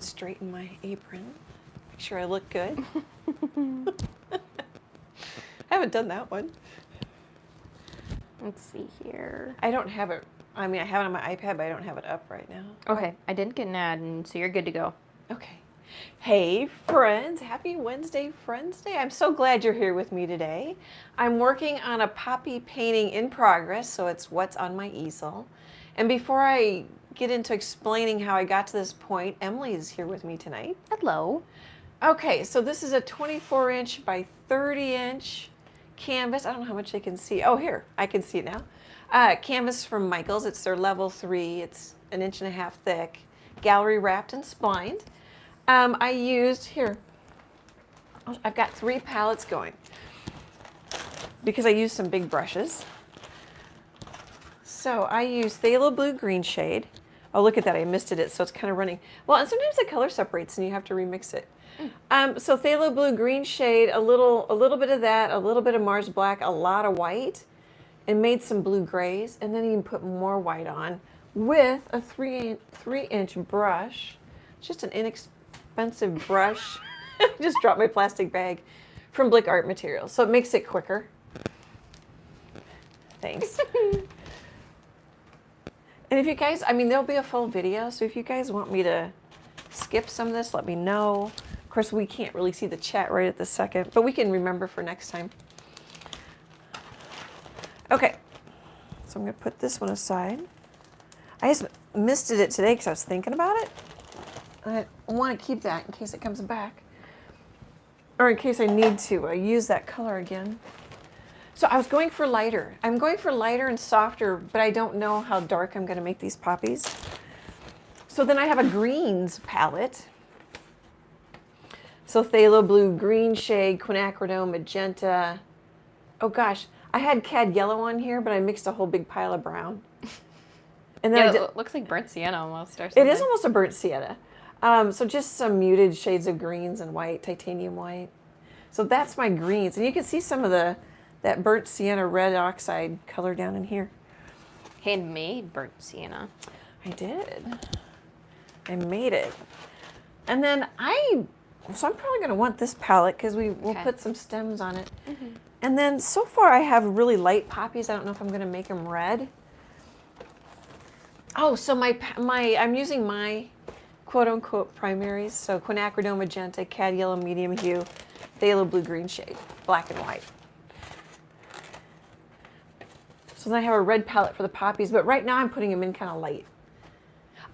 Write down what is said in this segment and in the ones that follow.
straighten my apron. Make sure I look good. I haven't done that one. Let's see here. I don't have it. I mean, I have it on my iPad, but I don't have it up right now. Okay, I didn't get an ad, and so you're good to go. Okay. Hey, friends. Happy Wednesday, Friends Day. I'm so glad you're here with me today. I'm working on a poppy painting in progress, so it's what's on my easel. And before I get into explaining how I got to this point, Emily is here with me tonight. Hello. Okay, so this is a 24-inch by 30-inch canvas. I don't know how much they can see. Oh, here, I can see it now. Canvas from Michaels. It's their level 3. It's 1.5 inches thick, gallery wrapped and splined. I used, here, I've got 3 palettes going because I used some big brushes. So I used Phthalo Blue Green Shade. Oh, look at that, I misted it, so it's kind of running. Well, and sometimes the color separates and you have to remix it. So Phthalo Blue Green Shade, a little bit of that, a little bit of Mars Black, a lot of white, and made some blue grays, and then you can put more white on with a 3-inch brush. Just an inexpensive brush. I just dropped my plastic bag from Blick Art Materials, so it makes it quicker. Thanks. And if you guys, I mean, there'll be a full video, so if you guys want me to skip some of this, let me know. Of course, we can't really see the chat right at this second, but we can remember for next time. Okay, so I'm going to put this one aside. I just misted it today because I was thinking about it. I want to keep that in case it comes back, or in case I need to use that color again. So I was going for lighter. I'm going for lighter and softer, but I don't know how dark I'm going to make these poppies. So then I have a greens palette. So Phthalo Blue Green Shade, Quinacridone Magenta. Oh gosh, I had Cad Yellow on here, but I mixed a whole big pile of brown. And then Yeah, it looks like burnt sienna almost, or something. It is almost a burnt sienna. So just some muted shades of greens and white, titanium white. So that's my greens. And you can see some of that burnt sienna red oxide color down in here. Handmade burnt sienna. I did. I made it. And then so I'm probably going to want this palette because we'll put some stems on it. Mm-hmm. And then so far I have really light poppies. I don't know if I'm going to make them red. Oh, so I'm using my quote-unquote primaries. So Quinacridone Magenta, Cad Yellow Medium Hue, Phthalo Blue Green Shade, black and white. So then I have a red palette for the poppies, but right now I'm putting them in kind of light.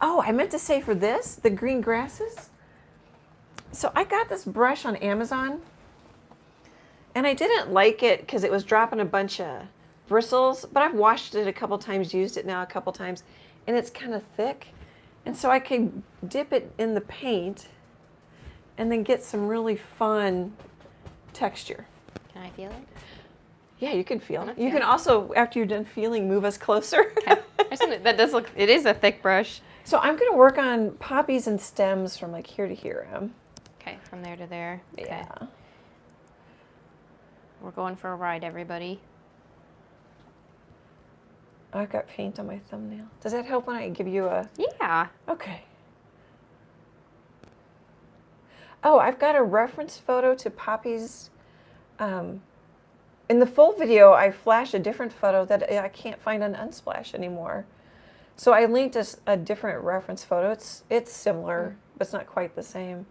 Oh, I meant to say for this, the green grasses. So I got this brush on Amazon, and I didn't like it because it was dropping a bunch of bristles, but I've washed it a couple times, used it now a couple times, and it's kind of thick. And so I could dip it in the paint and then get some really fun texture. Can I feel it? Yeah, you can feel it. You can also, after you're done feeling, move us closer. Okay. That does look, it is a thick brush. So I'm going to work on poppies and stems from like here to here. Okay, from there to there. Okay. Yeah. We're going for a ride, everybody. I've got paint on my thumbnail. Does that help when I give you a... Yeah. Okay. Oh, I've got a reference photo to poppies. In the full video, I flashed a different photo that I can't find on Unsplash anymore. So I linked a different reference photo. It's similar, but it's not quite the same.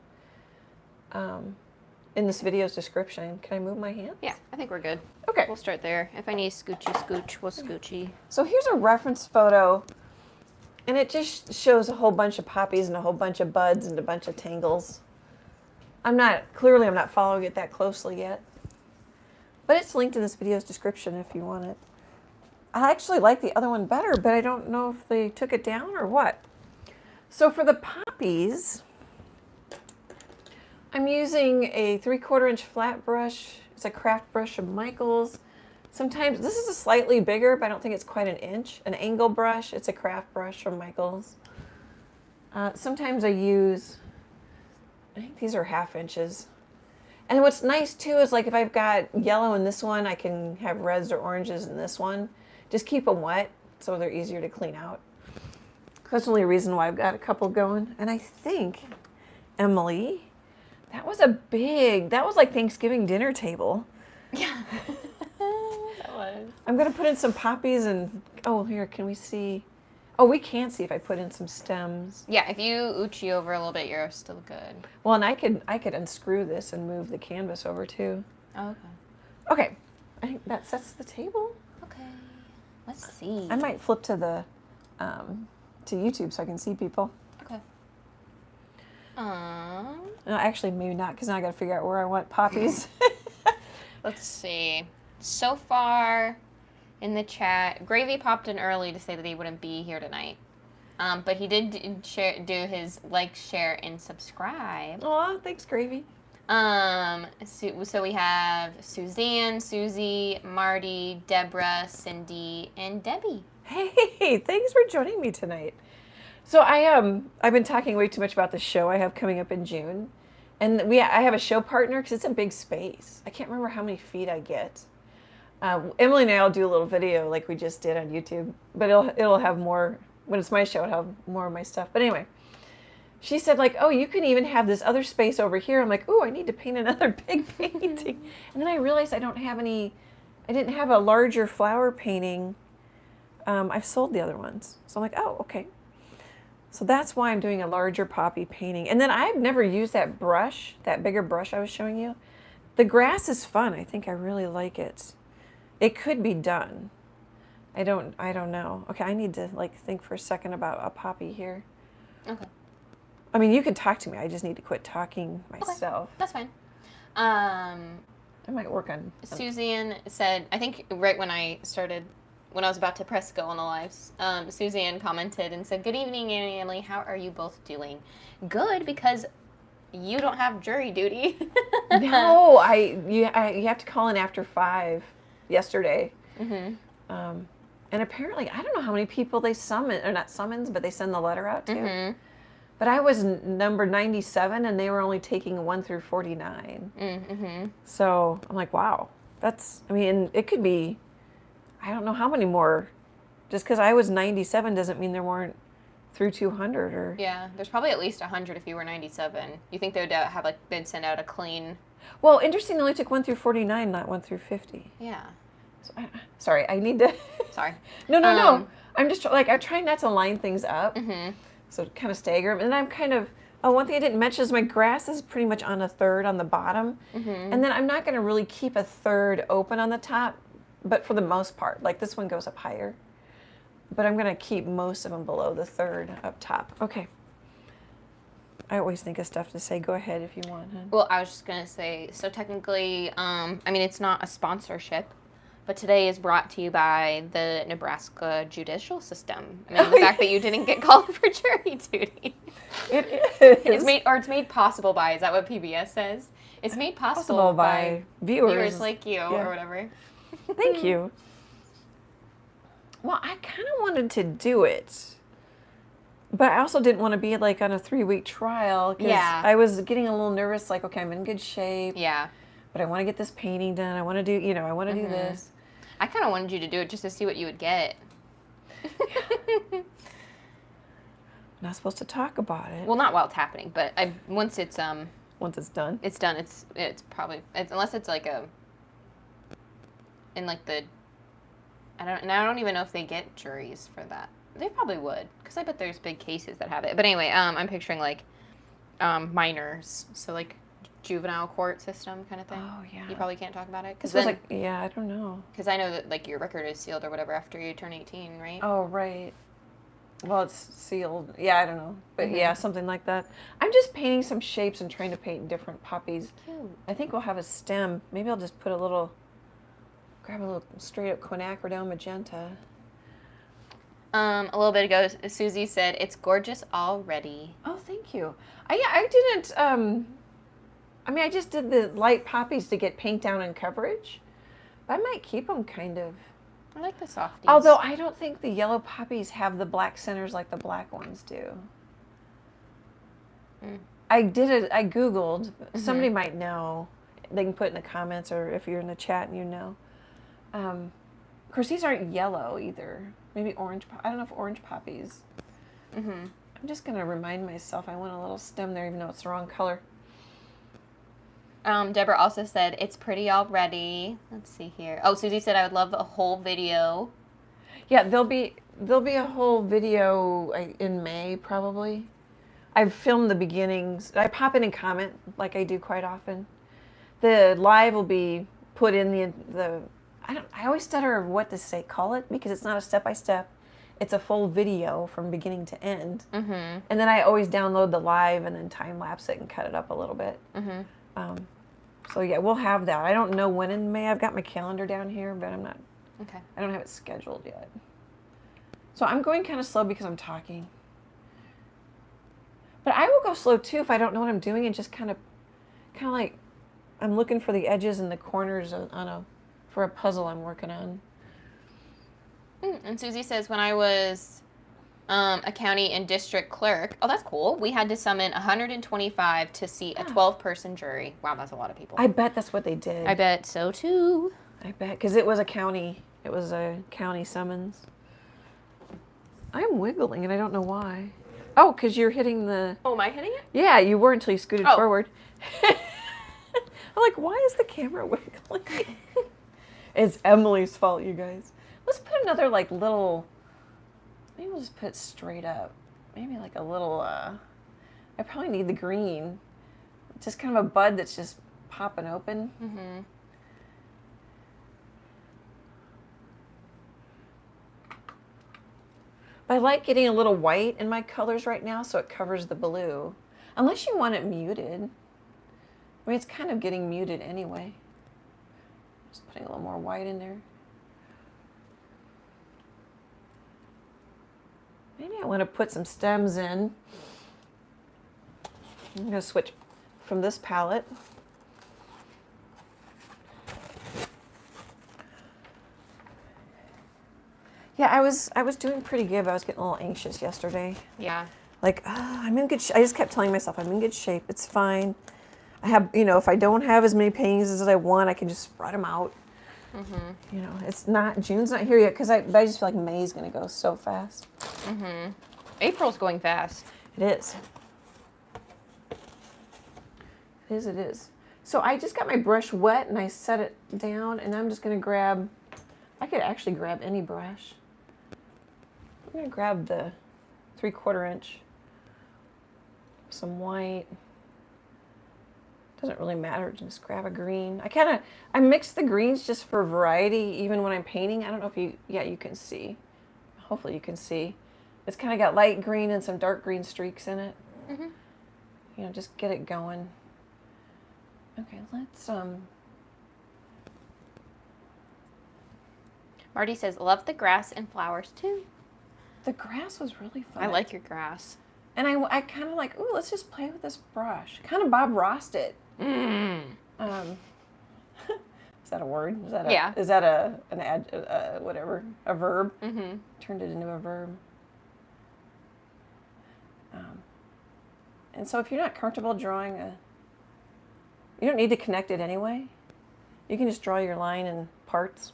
In this video's description. Can I move my hand? Yeah, I think we're good. Okay. We'll start there. If I need scooch, we'll scoochy. So here's a reference photo, and it just shows a whole bunch of poppies and a whole bunch of buds and a bunch of tangles. I'm not following it that closely yet. But it's linked in this video's description if you want it. I actually like the other one better, but I don't know if they took it down or what. So for the poppies, I'm using a 3/4 inch flat brush. It's a craft brush from Michaels. Sometimes, this is a slightly bigger, but I don't think it's quite an inch. An angle brush, it's a craft brush from Michaels. Sometimes I use, I think these are 1/2 inches. And what's nice too is like if I've got yellow in this one, I can have reds or oranges in this one. Just keep them wet so they're easier to clean out. That's the only reason why I've got a couple going. And I think Emily. That was like Thanksgiving dinner table. Yeah. That was. I'm going to put in some poppies and, oh, here, can we see? Oh, we can see if I put in some stems. Yeah, if you oochie over a little bit, you're still good. Well, and I could unscrew this and move the canvas over too. Oh, okay. Okay, I think that sets the table. Okay. Let's see. I might flip to the, to YouTube so I can see people. Okay. No, actually, maybe not, because now I got to figure out where I want poppies. Let's see. So far in the chat, Gravy popped in early to say that he wouldn't be here tonight. But he did do his like, share, and subscribe. Aw, thanks, Gravy. So we have Suzanne, Susie, Marty, Deborah, Cindy, and Debbie. Hey, thanks for joining me tonight. So I've been talking way too much about the show I have coming up in June, and I have a show partner because it's a big space. I can't remember how many feet I get. Emily and I'll do a little video like we just did on YouTube, but it'll have more when it's my show. It'll have more of my stuff. But anyway, she said like, oh, you can even have this other space over here. I'm like, oh, I need to paint another big painting, and then I realized I didn't have a larger flower painting. I've sold the other ones, so I'm like, oh, okay. So that's why I'm doing a larger poppy painting. And then I've never used that brush, that bigger brush I was showing you. The grass is fun. I think I really like it. It could be done. I don't know. Okay, I need to like think for a second about a poppy here. Okay. I mean, you can talk to me. I just need to quit talking myself. Okay, that's fine. I might work on. Suzanne said, I think right when I was about to press go on the lives, Suzanne commented and said, "Good evening, Annie and Emily. How are you both doing?" Good, because you don't have jury duty. No, you have to call in after 5 yesterday. Mm-hmm. And apparently, I don't know how many people they summon, or not summons, but they send the letter out to. Mm-hmm. But I was number 97, and they were only taking 1 through 49. Mm-hmm. So I'm like, wow, and it could be, I don't know how many more. Just because I was 97 doesn't mean there weren't through 200 or. Yeah, there's probably at least 100 if you were 97. You think they'd send out a clean. Well, interesting, they only took 1 through 49, not 1 through 50. Yeah. So sorry, I need to. Sorry. No. I'm just I'm trying not to line things up. Mm-hmm. So kind of stagger them. And I'm kind of, one thing I didn't mention is my grass is pretty much on a third on the bottom. Mm-hmm. And then I'm not going to really keep a third open on the top, but for the most part, like this one goes up higher. But I'm going to keep most of them below the third up top. Okay. I always think of stuff to say. Go ahead if you want. Huh? Well, I was just going to say, so technically, it's not a sponsorship, but today is brought to you by the Nebraska judicial system. The fact that you didn't get called for jury duty. It is. It's made possible by, is that what PBS says? It's made possible by viewers like you, or whatever. Thank you. Well, I kind of wanted to do it, but I also didn't want to be like on a 3-week trial. Yeah. I was getting a little nervous, like, okay, I'm in good shape. Yeah. But I want to get this painting done. I want to do, I want to do this. I kind of wanted you to do it just to see what you would get. I'm not supposed to talk about it. Well, not while it's happening, but once it's done. It's done. It's probably, unless it's like I don't even know if they get juries for that. They probably would, because I bet there's big cases that have it. But anyway, I'm picturing like minors, so like juvenile court system kind of thing. Oh yeah. You probably can't talk about it This was like, I don't know. Because I know that like your record is sealed or whatever after you turn 18, right? Oh right. Well, it's sealed. Yeah, I don't know, but yeah, something like that. I'm just painting some shapes and trying to paint different poppies. Cute. I think we'll have a stem. Maybe I'll just grab a little straight up quinacridone magenta. A little bit ago, Susie said, "It's gorgeous already." Oh, thank you. I didn't. I just did the light poppies to get paint down and coverage. But I might keep them kind of. I like the softies. Although I don't think the yellow poppies have the black centers like the black ones do. I Googled. Somebody might know. They can put in the comments, or if you're in the chat and you know. Of course, these aren't yellow either. Maybe orange. I don't know if orange poppies. I'm just going to remind myself I want a little stem there even though it's the wrong color. Deborah also said, it's pretty already. Let's see here. Oh, Susie said, I would love a whole video. Yeah, there'll be a whole video in May probably. I've filmed the beginnings. I pop in and comment like I do quite often. The live will be put in the I always stutter of what to call it because it's not a step-by-step. It's a full video from beginning to end. Mm-hmm. And then I always download the live and then time-lapse it and cut it up a little bit. Mm-hmm. So yeah, we'll have that. I don't know when in May. I've got my calendar down here, but I'm not. Okay. I don't have it scheduled yet. So I'm going kind of slow because I'm talking. But I will go slow too if I don't know what I'm doing and just kind of like I'm looking for the edges and the corners for a puzzle I'm working on. And Susie says, when I was a county and district clerk, oh, that's cool. We had to summon 125 to seat a 12-person jury. Wow, that's a lot of people. I bet that's what they did. I bet so too. I bet, because it was a county summons. I'm wiggling and I don't know why. Oh, because you're hitting the... Oh, am I hitting it? Yeah, you were until you scooted forward. I'm like, why is the camera wiggling? It's Emily's fault, you guys. Let's put another little... Maybe we'll just put it straight up. Maybe like a little... I probably need the green. Just kind of a bud that's just popping open. Mm-hmm. But I like getting a little white in my colors right now so it covers the blue. Unless you want it muted. I mean, it's kind of getting muted anyway. Just putting a little more white in there. Maybe I want to put some stems in. I'm going to switch from this palette. Yeah, I was doing pretty good, but I was getting a little anxious yesterday. Yeah. I'm in good shape. I just kept telling myself, I'm in good shape. It's fine. I have, if I don't have as many paintings as I want, I can just spread them out. Mm-hmm. It's not, June's not here yet because I just feel like May's going to go so fast. Mm-hmm. April's going fast. It is. It is. So I just got my brush wet and I set it down and I'm just going to grab, I could actually grab any brush. I'm going to grab the 3/4 inch, some white. Doesn't really matter, just grab a green. I mix the greens just for variety, even when I'm painting. I don't know if you can see. Hopefully you can see. It's kind of got light green and some dark green streaks in it. Mm-hmm. Just get it going. Okay, let's, Marty says, love the grass and flowers too. The grass was really fun. I like your grass. And I kind of like, ooh, let's just play with this brush. Kind of Bob Rossed it. Is that a word? Is that a verb? Mm-hmm. Turned it into a verb. And so if you're not comfortable drawing you don't need to connect it anyway. You can just draw your line in parts.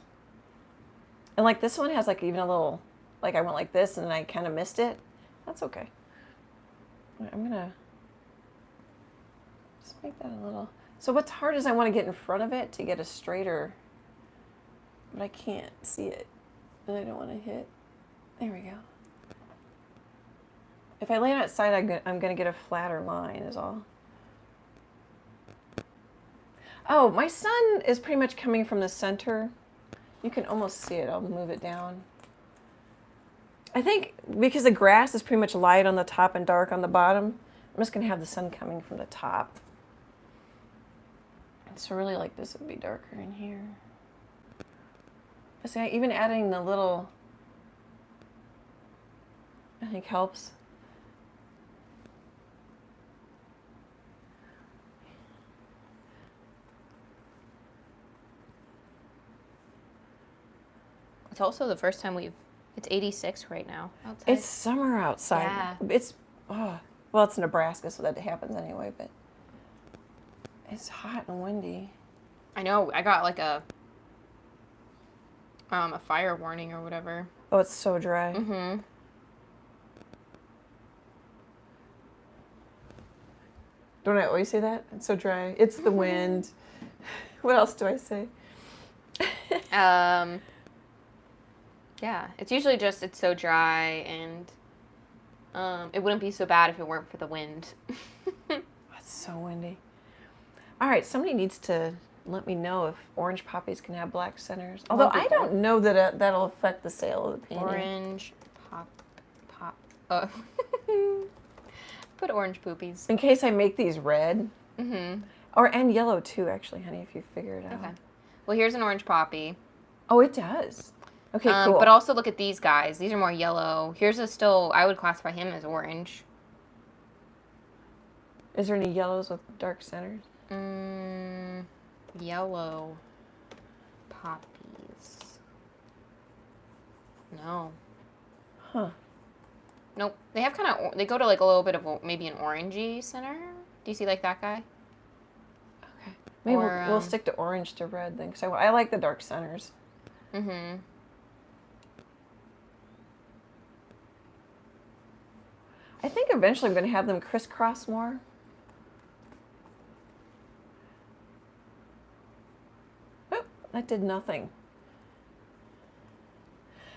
And like this one has even a little, I went like this and then I kind of missed it. That's okay. I'm going to just make that a little. So what's hard is I want to get in front of it to get a straighter, but I can't see it. And I don't want to hit. There we go. If I lay it outside, I'm going to get a flatter line is all. Oh, my sun is pretty much coming from the center. You can almost see it. I'll move it down. I think because the grass is pretty much light on the top and dark on the bottom, I'm just going to have the sun coming from the top. So really this would be darker in here. See, even adding the little, I think helps. It's also the first time it's 86 right now outside. It's summer outside. Yeah. It's Nebraska, so that happens anyway, but it's hot and windy. I know. I got a fire warning or whatever. Oh, it's so dry. Mm-hmm. Don't I always say that? It's so dry. It's the wind. What else do I say? Yeah, it's usually just it's so dry, and it wouldn't be so bad if it weren't for the wind. It's so windy. All right, somebody needs to let me know if orange poppies can have black centers. Although I don't know that that'll affect the sale of the painting. Orange pop. Oh. Put orange poopies. In case I make these red. Mm-hmm. And yellow too, actually, honey, if you figure it out. Okay. Well, here's an orange poppy. Oh, it does. Okay, cool. But also look at these guys. These are more yellow. Here's I would classify him as orange. Is there any yellows with dark centers? Yellow poppies. No. Huh. Nope. They have kind of, they go to like a little bit of maybe an orangey center. Do you see like that guy? Okay. Maybe we'll stick to orange to red then, because I like the dark centers. Mm-hmm. I think eventually I'm going to have them crisscross more. Oh, that did nothing.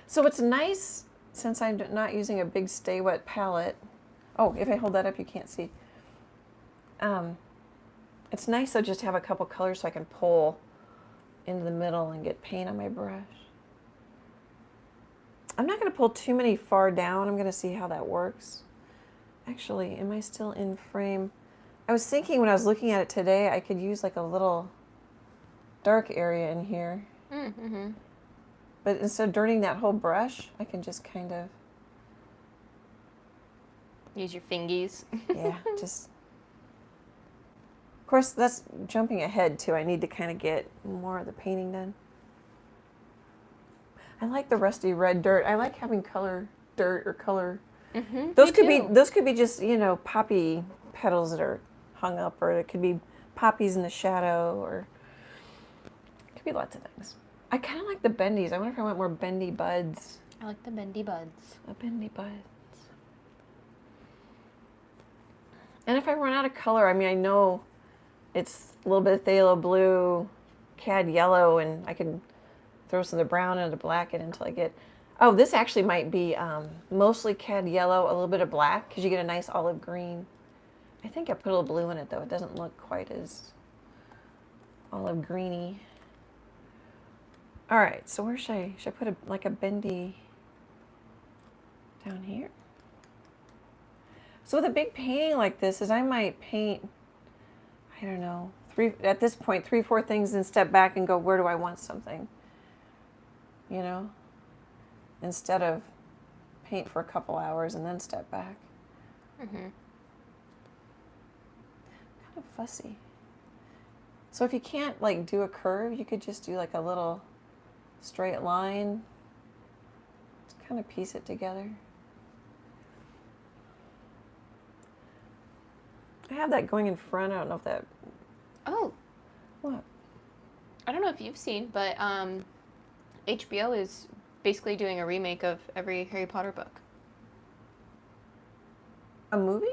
So what's nice, since I'm not using a big Stay Wet palette, oh, if I hold that up you can't see. It's nice though just to have a couple colors so I can pull into the middle and get paint on my brush. I'm not going to pull too many far down. I'm going to see how that works. Actually, am I still in frame? I was thinking when I was looking at it today, I could use like a little dark area in here. Mm-hmm. But instead of dirtying that whole brush, I can just kind of... Use your fingies. Yeah, just... Of course, that's jumping ahead too. I need to kind of get more of the painting done. I like the rusty red dirt. I like having color dirt or color... Mm-hmm, those could be just, you know, poppy petals that are hung up, or it could be poppies in the shadow, or it could be lots of things. I kind of like the bendies. I wonder if I want more bendy buds. I like the bendy buds. A bendy buds. And if I run out of color, I mean, I know it's a little bit of phthalo blue, cad yellow, and I can throw some of the brown and the black in until I get... Oh, this actually might be mostly cad yellow, a little bit of black, because you get a nice olive green. I think I put a little blue in it, though. It doesn't look quite as olive greeny. All right, so where should I put like a bendy down here? So with a big painting like this, is I might paint, I don't know, at this point, 3-4 things, and step back and go, where do I want something? You know? Instead of paint for a couple hours and then step back. Mm-hmm. Kind of fussy. So if you can't like do a curve, you could just do like a little straight line. Just kind of piece it together. I have that going in front. I don't know if that... Oh. What? I don't know if you've seen, but HBO is basically doing a remake of every Harry Potter book. A movie?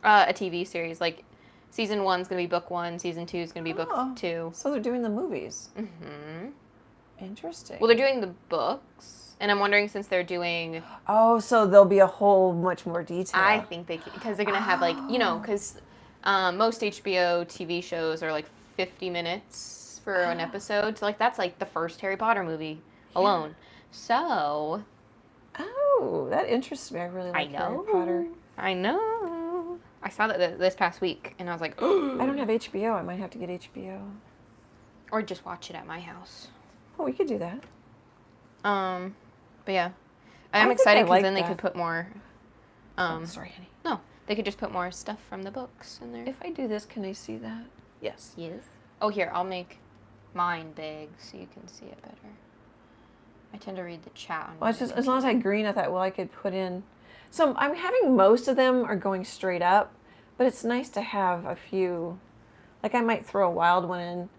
A TV series. Like, season 1's going to be book 1, season 2 is going to be book 2. So they're doing the movies. Mm-hmm. Interesting. Well, they're doing the books, and I'm wondering since they're doing... Oh, so there'll be a whole much more detail. I think they can, because they're going to have, like, you know, because most HBO TV shows are, like, 50 minutes for an episode. So, like, that's, like, the first Harry Potter movie alone. So... Oh, that interests me. I really like Harry Potter. I know. I saw that this past week, and I was like, I don't have HBO. I might have to get HBO. Or just watch it at my house. Oh, we could do that. But yeah. I'm excited because then they could put more... sorry, honey. No, they could just put more stuff from the books in there. If I do this, can I see that? Yes. Yes. Oh, here, I'll make mine big so you can see it better. I tend to read the chat on Well, it's just, as long as I green, I thought, well, I could put in... So I'm having most of them are going straight up, but it's nice to have a few... Like I might throw a wild one in.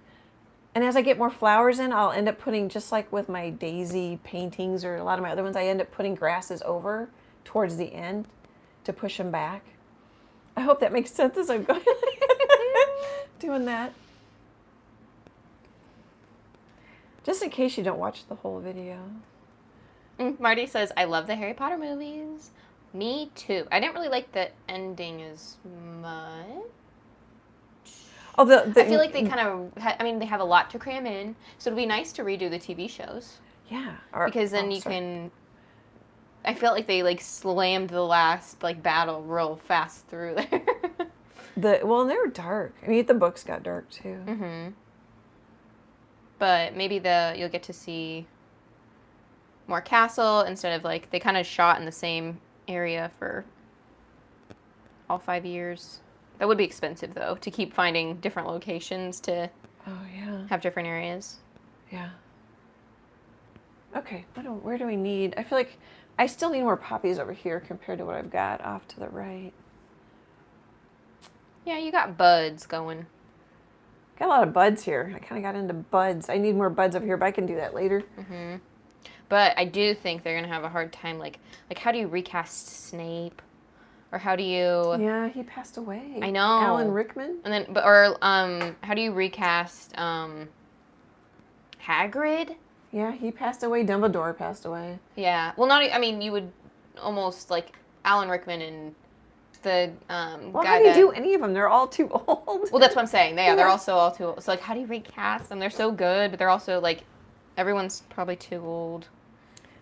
And as I get more flowers in, I'll end up putting, just like with my daisy paintings or a lot of my other ones, I end up putting grasses over towards the end to push them back. I hope that makes sense as I'm going doing that. Just in case you don't watch the whole video. Marty says, I love the Harry Potter movies. Me too. I didn't really like the ending as much. Oh, I feel like they kind of, they have a lot to cram in, so it'd be nice to redo the TV shows. Yeah. Because then you can, I felt like they like slammed the last like battle real fast through there. Well, and they were dark. I mean, the books got dark too. Mm-hmm. But maybe you'll get to see more castle instead of like, they kind of shot in the same area for all 5 years. That would be expensive though, to keep finding different locations to have different areas. Yeah. Okay, where do we need? I feel like I still need more poppies over here compared to what I've got off to the right. Yeah, you got buds going. Got a lot of buds here. I kind of got into buds. I need more buds over here, but I can do that later. Mm-hmm. But I do think they're gonna have a hard time. Like how do you recast Snape, or how do you? Yeah, he passed away. I know. Alan Rickman. And then, how do you recast Hagrid? Yeah, he passed away. Dumbledore passed away. Yeah. Well, you would almost like Alan Rickman and the well, guy how do you do any of them? They're all too old. Well, that's what I'm saying. They're also all too old. So, like, how do you recast them? They're so good, but they're also, like, everyone's probably too old.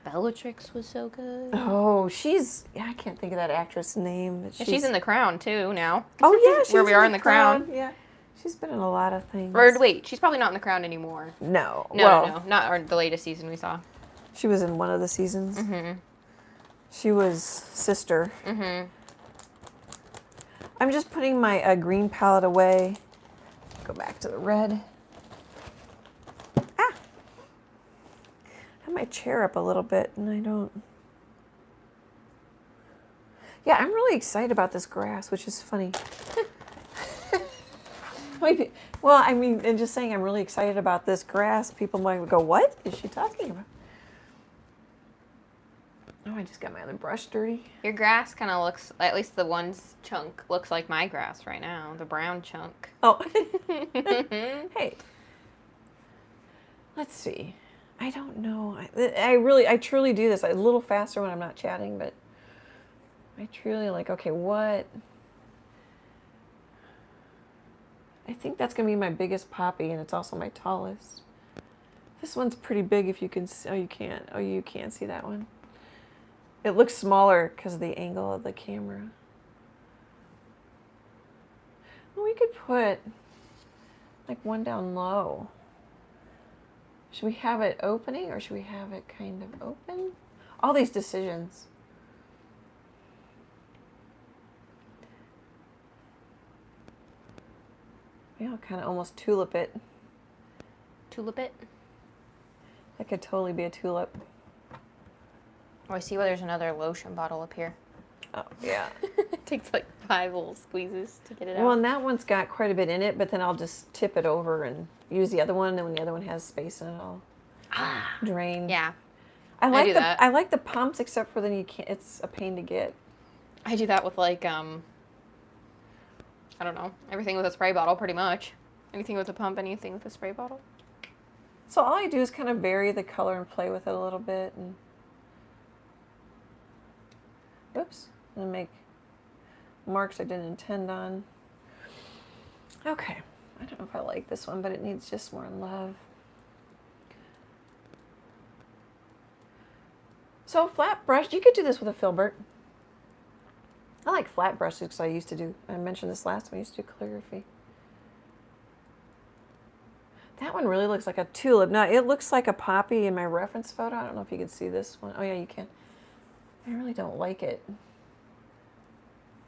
Bellatrix was so good. Oh, I can't think of that actress' name. But she's in The Crown, too, now. Oh, yeah. She's Where we are in The Crown. Yeah. She's been in a lot of things. Or, wait, she's probably not in The Crown anymore. No. No. Not the latest season we saw. She was in one of the seasons. Mm-hmm. She was Sister. Mm-hmm. I'm just putting my green palette away. Go back to the red. I have my chair up a little bit and I don't. Yeah, I'm really excited about this grass, which is funny. Well, I mean, and just saying I'm really excited about this grass, people might go, what is she talking about? Oh, I just got my other brush dirty. Your grass kind of looks, at least the one chunk, looks like my grass right now. The brown chunk. Oh. Hey. Let's see. I don't know. I truly do this a little faster when I'm not chatting, but I truly okay, what? I think that's going to be my biggest poppy, and it's also my tallest. This one's pretty big if you can see. Oh, you can't. Oh, you can't see that one. It looks smaller because of the angle of the camera. Well, we could put like one down low. Should we have it opening or should we have it kind of open? All these decisions. Yeah, I'll kind of almost tulip it. Tulip it? That could totally be a tulip. Oh, I see why there's another lotion bottle up here. Oh, yeah. It takes like 5 little squeezes to get it out. Well, and that one's got quite a bit in it, but then I'll just tip it over and use the other one, and when the other one has space in it, I'll drain. Yeah. I like that. I like the pumps, except for then you can't. It's a pain to get. I do that with like I don't know, everything with a spray bottle, pretty much. Anything with a pump, anything with a spray bottle. So all I do is kind of vary the color and play with it a little bit, and whoops, and make marks I didn't intend on. Okay, I don't know if I like this one, but it needs just more love. So flat brush, you could do this with a filbert. I like flat brushes because I mentioned this last time, I used to do calligraphy. That one really looks like a tulip. Now, it looks like a poppy in my reference photo. I don't know if you can see this one. Oh, yeah, you can. I really don't like it.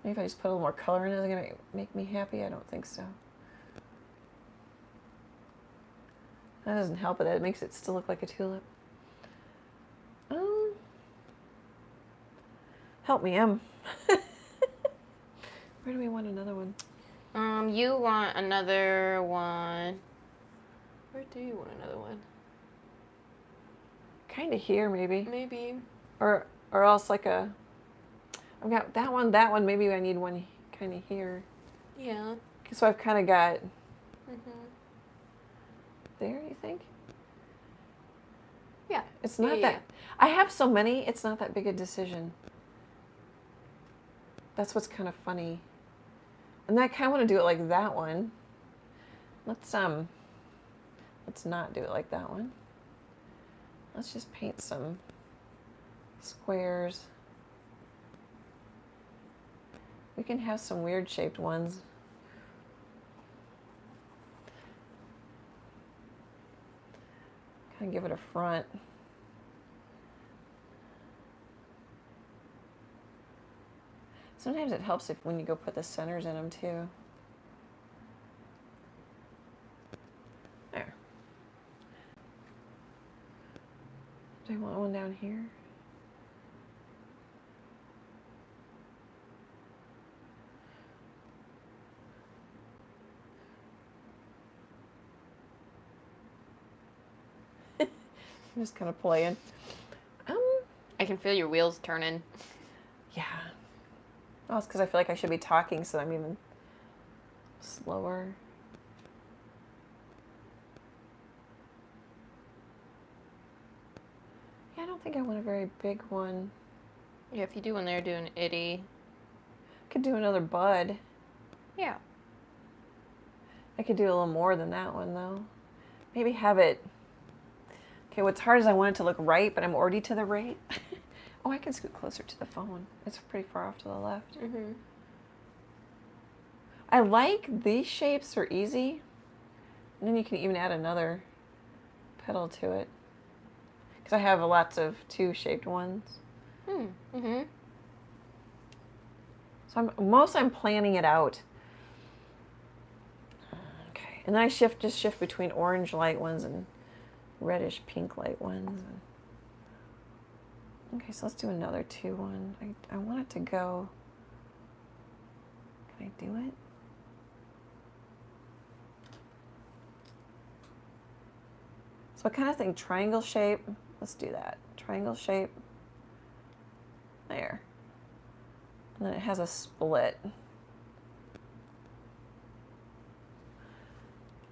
Maybe if I just put a little more color in it, is it going to make me happy? I don't think so. That doesn't help it. It makes it still look like a tulip. Help me, Em. Where do we want another one? You want another one. Where do you want another one? Kind of here, maybe. Maybe. Or else like a... I've got that one. Maybe I need one kind of here. Yeah. So I've kind of got Mm-hmm. there, you think? Yeah. It's not Yeah. that, I have so many, it's not that big a decision. That's what's kind of funny. And I kind of want to do it like that one. Let's not do it like that one. Let's just paint some squares. We can have some weird shaped ones. Kind of give it a front. Sometimes it helps if when you go put the centers in them too. There. Do I want one down here? I'm just kind of playing. I can feel your wheels turning. Yeah. Oh, it's because I feel like I should be talking, so I'm even slower. Yeah, I don't think I want a very big one. Yeah, if you do one there, do an itty. Could do another bud. Yeah. I could do a little more than that one, though. Maybe have it... Okay, what's hard is I want it to look right, but I'm already to the right. Oh, I can scoot closer to the phone. It's pretty far off to the left. Mm-hmm. I like these shapes, they're easy. And then you can even add another petal to it. Because I have lots of two-shaped ones. Mm-hmm. So I'm planning it out. Okay, and then I just shift between orange light ones and reddish pink light ones. Okay, so let's do another 2-1. I want it to go. Can I do it? So I kind of think triangle shape. Let's do that. Triangle shape. There. And then it has a split.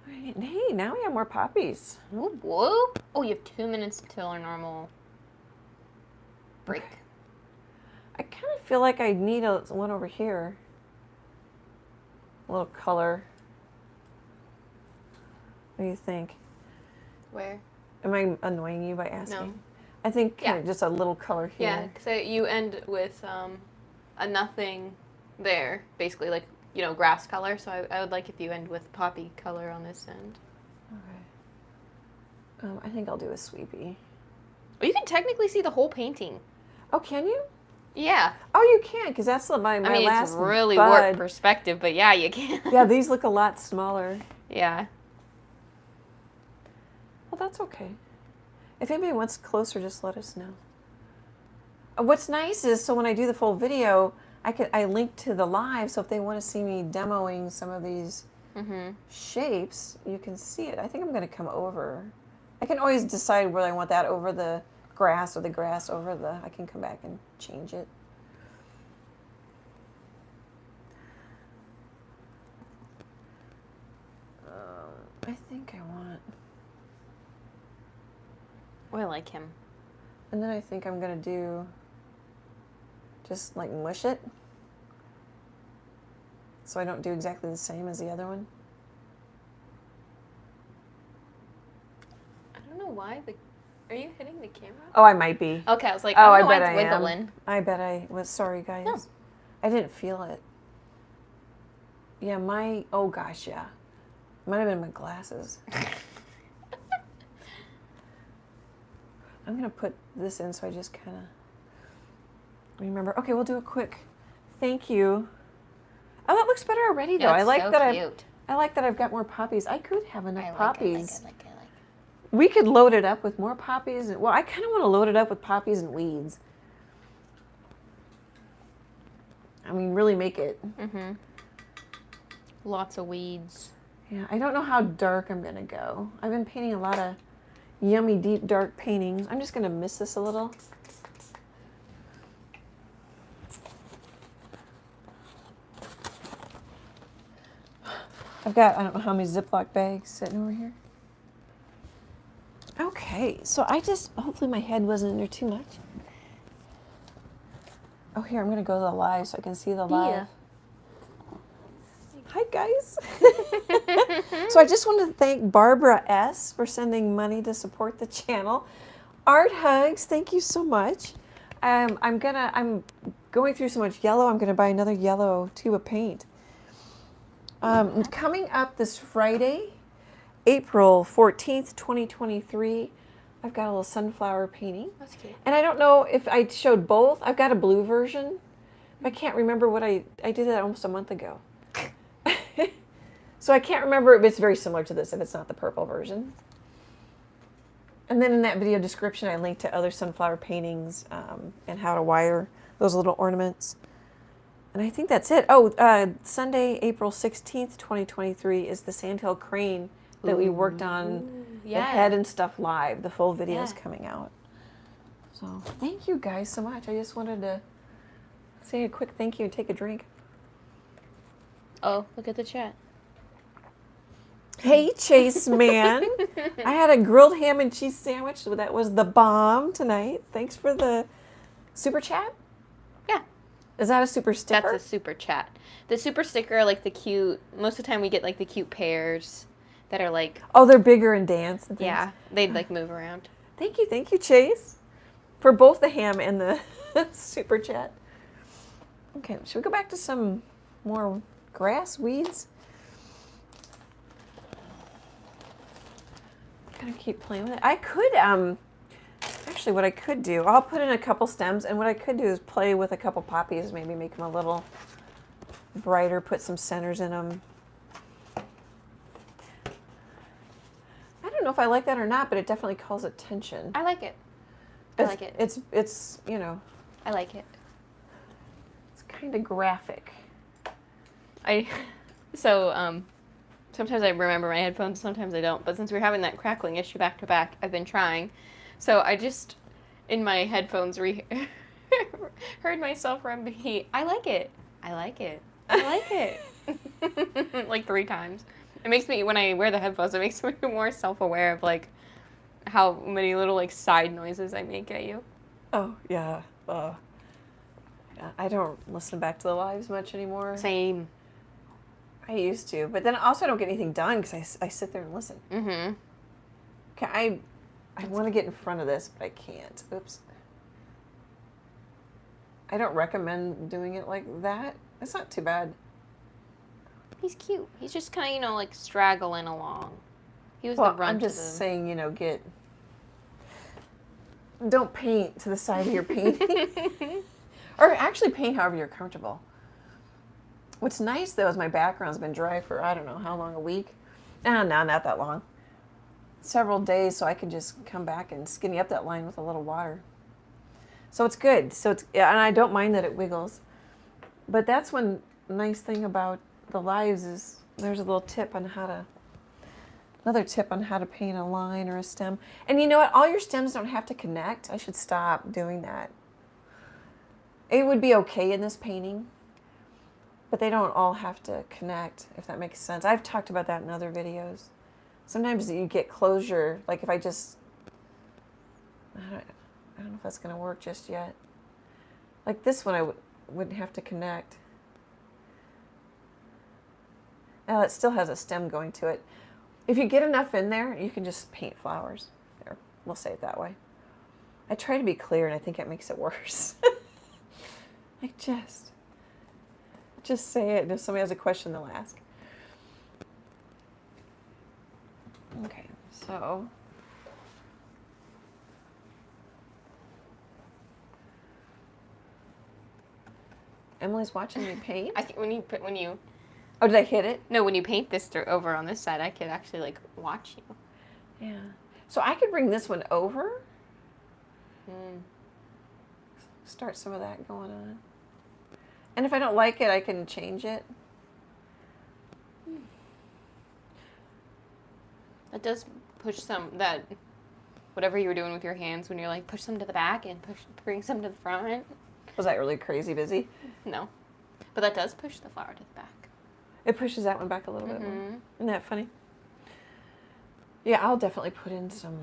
All right, hey, now we have more poppies. Whoop, whoop. Oh, you have 2 minutes till our normal break. Okay. I kind of feel like I need one over here. A little color. What do you think? Where? Am I annoying you by asking? No. I think Yeah. just a little color here. Yeah, because you end with a nothing there, basically, like, you know, grass color. So I would like if you end with poppy color on this end. Okay. I think I'll do a sweepy. Oh, you can technically see the whole painting. Oh, can you? Yeah. Oh, you can, because that's my last it's really bud. warped perspective, but yeah, you can. Yeah, these look a lot smaller. Yeah. Well, that's okay. If anybody wants closer, just let us know. What's nice is, so when I do the full video, I link to the live, so if they want to see me demoing some of these shapes, you can see it. I think I'm going to come over. I can always decide whether I want that over the grass or the grass over the... I can come back and change it. I think I want... Oh, I like him. And then I think I'm going to do... just like mush it. So I don't do exactly the same as the other one. I don't know why are you hitting the camera? Oh, I might be. Okay, I was like, Oh, I I don't know why bet it's I wiggling. am. I bet I was. Sorry, guys. No. I didn't feel it. Yeah, oh gosh, yeah. Might have been my glasses. I'm going to put this in so I just kind of remember. Okay, we'll do a quick thank you. Oh, that looks better already, though. Yeah, I like so that cute. I like that I've got more poppies. I could have enough poppies. I like it. We could load it up with more poppies. Well, I kind of want to load it up with poppies and weeds. I mean, really make it. Mm-hmm. Lots of weeds. Yeah, I don't know how dark I'm going to go. I've been painting a lot of yummy, deep, dark paintings. I'm just going to miss this a little. I've got, I don't know how many Ziploc bags sitting over here. Okay, so hopefully my head wasn't in there too much. Oh, here, I'm going to go to the live so I can see the live. Yeah. Hi, guys. So I just wanted to thank Barbara S. for sending money to support the channel. Art Hugs, thank you so much. I'm going through so much yellow, I'm going to buy another yellow tube of paint. Coming up this Friday, April 14th, 2023, I've got a little sunflower painting. That's cute. And I don't know if I showed both. I've got a blue version. I can't remember what I did that almost a month ago. So I can't remember if it's very similar to this, if it's not the purple version. And then in that video description, I linked to other sunflower paintings and how to wire those little ornaments. And I think that's it. Oh, Sunday, April 16th, 2023 is the Sandhill Crane that we worked on the head and stuff live. The full video is coming out. So thank you guys so much. I just wanted to say a quick thank you and take a drink. Oh, look at the chat. Hey, Chase man. I had a grilled ham and cheese sandwich. That was the bomb tonight. Thanks for the super chat. Yeah. Is that a super sticker? That's a super chat. The super sticker, like the cute, most of the time we get like the cute pears that are like. Oh, they're bigger and dance and things. Yeah, they'd like move around. Thank you, Chase. For both the ham and the super chat. Okay, should we go back to some more grass, weeds? Gonna keep playing with it. I could, actually what I could do, I'll put in a couple stems, and what I could do is play with a couple poppies, maybe make them a little brighter, put some centers in them. I don't know if I like that or not, but it definitely calls attention. I like it. I like it. It's, you know. I like it. It's kind of graphic. Sometimes I remember my headphones, sometimes I don't. But since we're having that crackling issue back to back, I've been trying. So I just, in my headphones, heard myself repeat, I like it. I like it. I like it. Like 3 times. It makes me, when I wear the headphones, it makes me more self-aware of like how many little like side noises I make at you. Oh, yeah. Yeah. I don't listen back to the lives much anymore. Same. I used to, but then also I don't get anything done because I sit there and listen. Mm-hmm. Okay, I want to get in front of this, but I can't. Oops. I don't recommend doing it like that. It's not too bad. He's cute. He's just kind of, like straggling along. He was Well, the runt I'm just saying, don't paint to the side of your painting. Or actually paint however you're comfortable. What's nice, though, is my background's been dry for, I don't know, how long, a week? No, not that long. Several days, so I can just come back and skinny up that line with a little water. So it's good. Yeah, and I don't mind that it wiggles. But that's one nice thing about the lives is there's a little tip on another tip on how to paint a line or a stem. And you know what? All your stems don't have to connect. I should stop doing that. It would be okay in this painting, but they don't all have to connect, if that makes sense. I've talked about that in other videos. Sometimes you get closure, like if I just, I don't know if that's going to work just yet. Like this one, I wouldn't have to connect. Now it still has a stem going to it. If you get enough in there, you can just paint flowers. There, we'll say it that way. I try to be clear, and I think it makes it worse. Like just say it, and if somebody has a question, they'll ask. Okay, so Emily's watching me paint. I think when you. Oh, did I hit it? No, when you paint this over on this side, I could actually like watch you. Yeah. So I could bring this one over. Start some of that going on. And if I don't like it, I can change it. That does push whatever you were doing with your hands when you're like push some to the back and bring some to the front. Was that really crazy busy? No. But that does push the flower to the back. It pushes that one back a little bit more. Isn't that funny? Yeah, I'll definitely put in some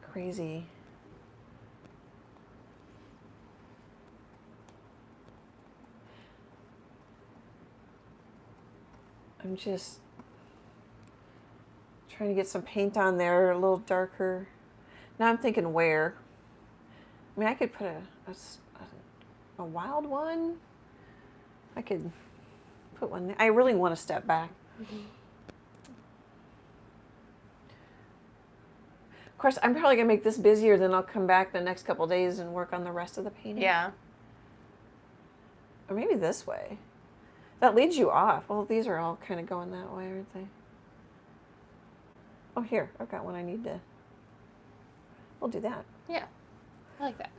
crazy. I'm just trying to get some paint on there, a little darker. Now I'm thinking where. I mean, I could put a wild one. I could put one there. I really want to step back. Of course, I'm probably going to make this busier, then I'll come back the next couple days and work on the rest of the painting. Yeah. Or maybe this way. That leads you off. Well, these are all kind of going that way, aren't they? Oh, here. I've got one I need to... We'll do that. Yeah. I like that.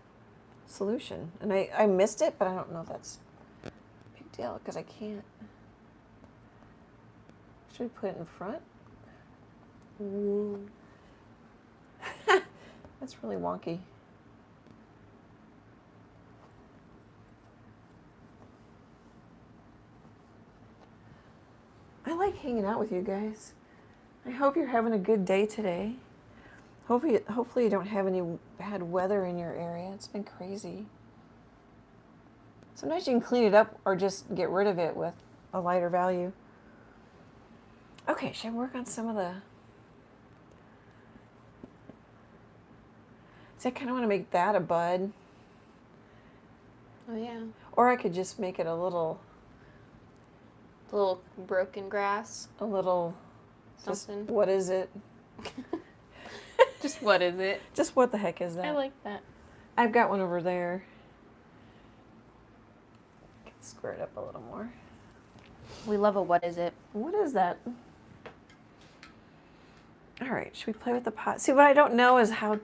Solution. And I missed it, but I don't know if that's a big deal because I can't. Should we put it in front? That's really wonky. I like hanging out with you guys. I hope you're having a good day today. Hopefully you don't have any bad weather in your area. It's been crazy. Sometimes you can clean it up or just get rid of it with a lighter value. Okay, should I work on some of the... See, I kind of want to make that a bud. Oh, yeah. Or I could just make it a little broken grass. A little... Something. Just, what is it? Just what is it? Just what the heck is that? I like that. I've got one over there. Get squared up a little more. We love a what is it. What is that? All right, should we play with the pot? See, what I don't know is how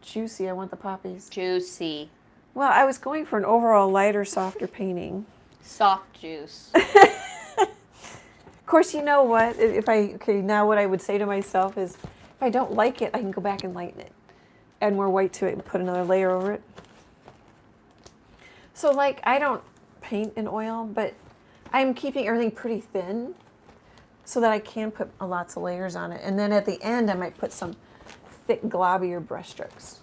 juicy I want the poppies. Juicy. Well, I was going for an overall lighter, softer painting. Soft juice. Of course, you know what? Now what I would say to myself is, if I don't like it, I can go back and lighten it. Add more white to it and put another layer over it. So, like, I don't paint in oil, but I'm keeping everything pretty thin so that I can put lots of layers on it. And then at the end, I might put some thick, globbier brush strokes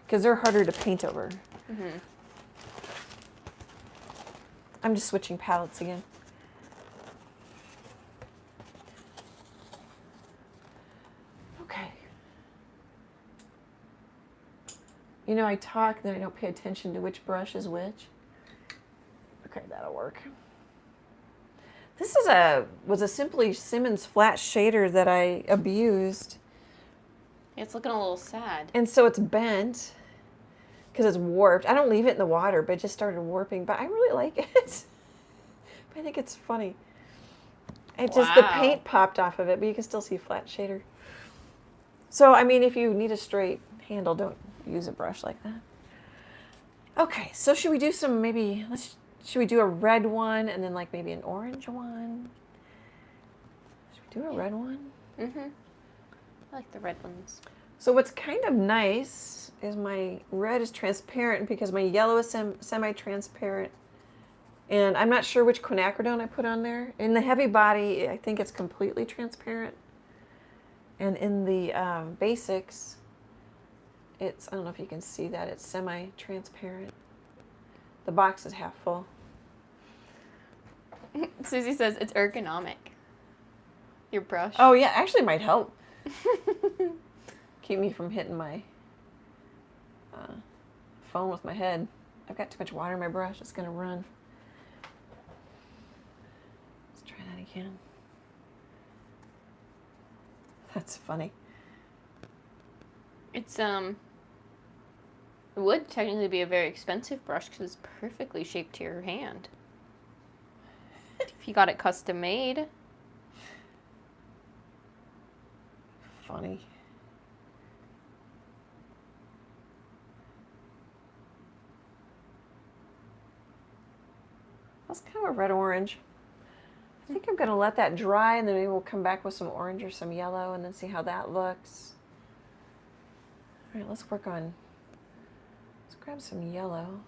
because they're harder to paint over. Mm-hmm. I'm just switching palettes again. Okay. You know, I talk, then I don't pay attention to which brush is which. Okay, that'll work. This was a Simply Simmons flat shader that I abused. It's looking a little sad. And so it's bent because it's warped. I don't leave it in the water, but it just started warping. But I really like it. I think it's funny. It just, the paint popped off of it, but you can still see flat shader. So, I mean, if you need a straight handle, don't use a brush like that. Okay, so should we do some should we do a red one and then like maybe an orange one? Should we do a red one? Mm-hmm. I like the red ones. So what's kind of nice is my red is transparent because my yellow is semi-transparent. And I'm not sure which quinacridone I put on there. In the heavy body, I think it's completely transparent. And in the basics, I don't know if you can see that, it's semi-transparent. The box is half full. Susie says it's ergonomic. Your brush. Oh yeah, actually it might help. Keep me from hitting my phone with my head. I've got too much water in my brush, it's gonna run. Let's try that again. That's funny. It's it would technically be a very expensive brush because it's perfectly shaped to your hand. If you got it custom made. Funny. That's kind of a red-orange. I think I'm going to let that dry and then maybe we'll come back with some orange or some yellow and then see how that looks. All right, let's grab some yellow.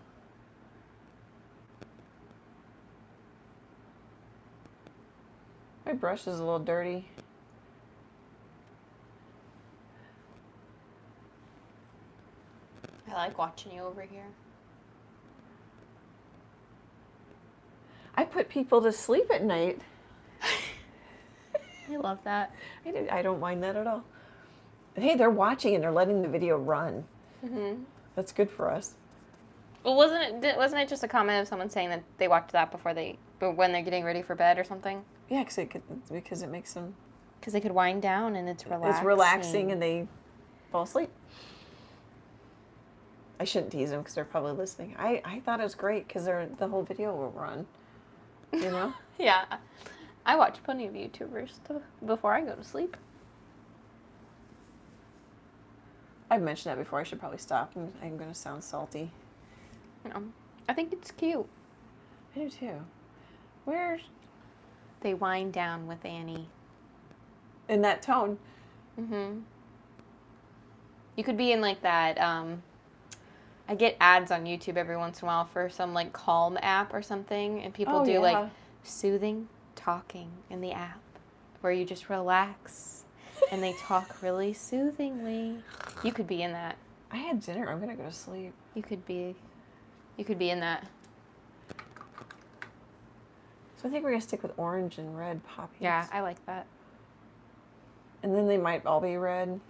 My brush is a little dirty. I like watching you over here. I put people to sleep at night. I love that. I don't mind that at all. Hey, they're watching and they're letting the video run. Mm-hmm. That's good for us. Well, wasn't it just a comment of someone saying that they watch that when they're getting ready for bed or something? Yeah, because it makes them... Because they could wind down and it's relaxing. It's relaxing and they fall asleep. I shouldn't tease them because they're probably listening. I thought it was great because the whole video will run. You know? Yeah. I watch plenty of YouTubers before I go to sleep. I've mentioned that before. I should probably stop. I'm going to sound salty. No, I think it's cute. I do too. Where? They wind down with Annie. In that tone. Mm-hmm. You could be in like that, I get ads on YouTube every once in a while for some like Calm app or something, and people do like soothing talking in the app where you just relax and they talk really soothingly. You could be in that. I had dinner. I'm going to go to sleep. You could be in that. So I think we're going to stick with orange and red poppies. Yeah, I like that. And then they might all be red.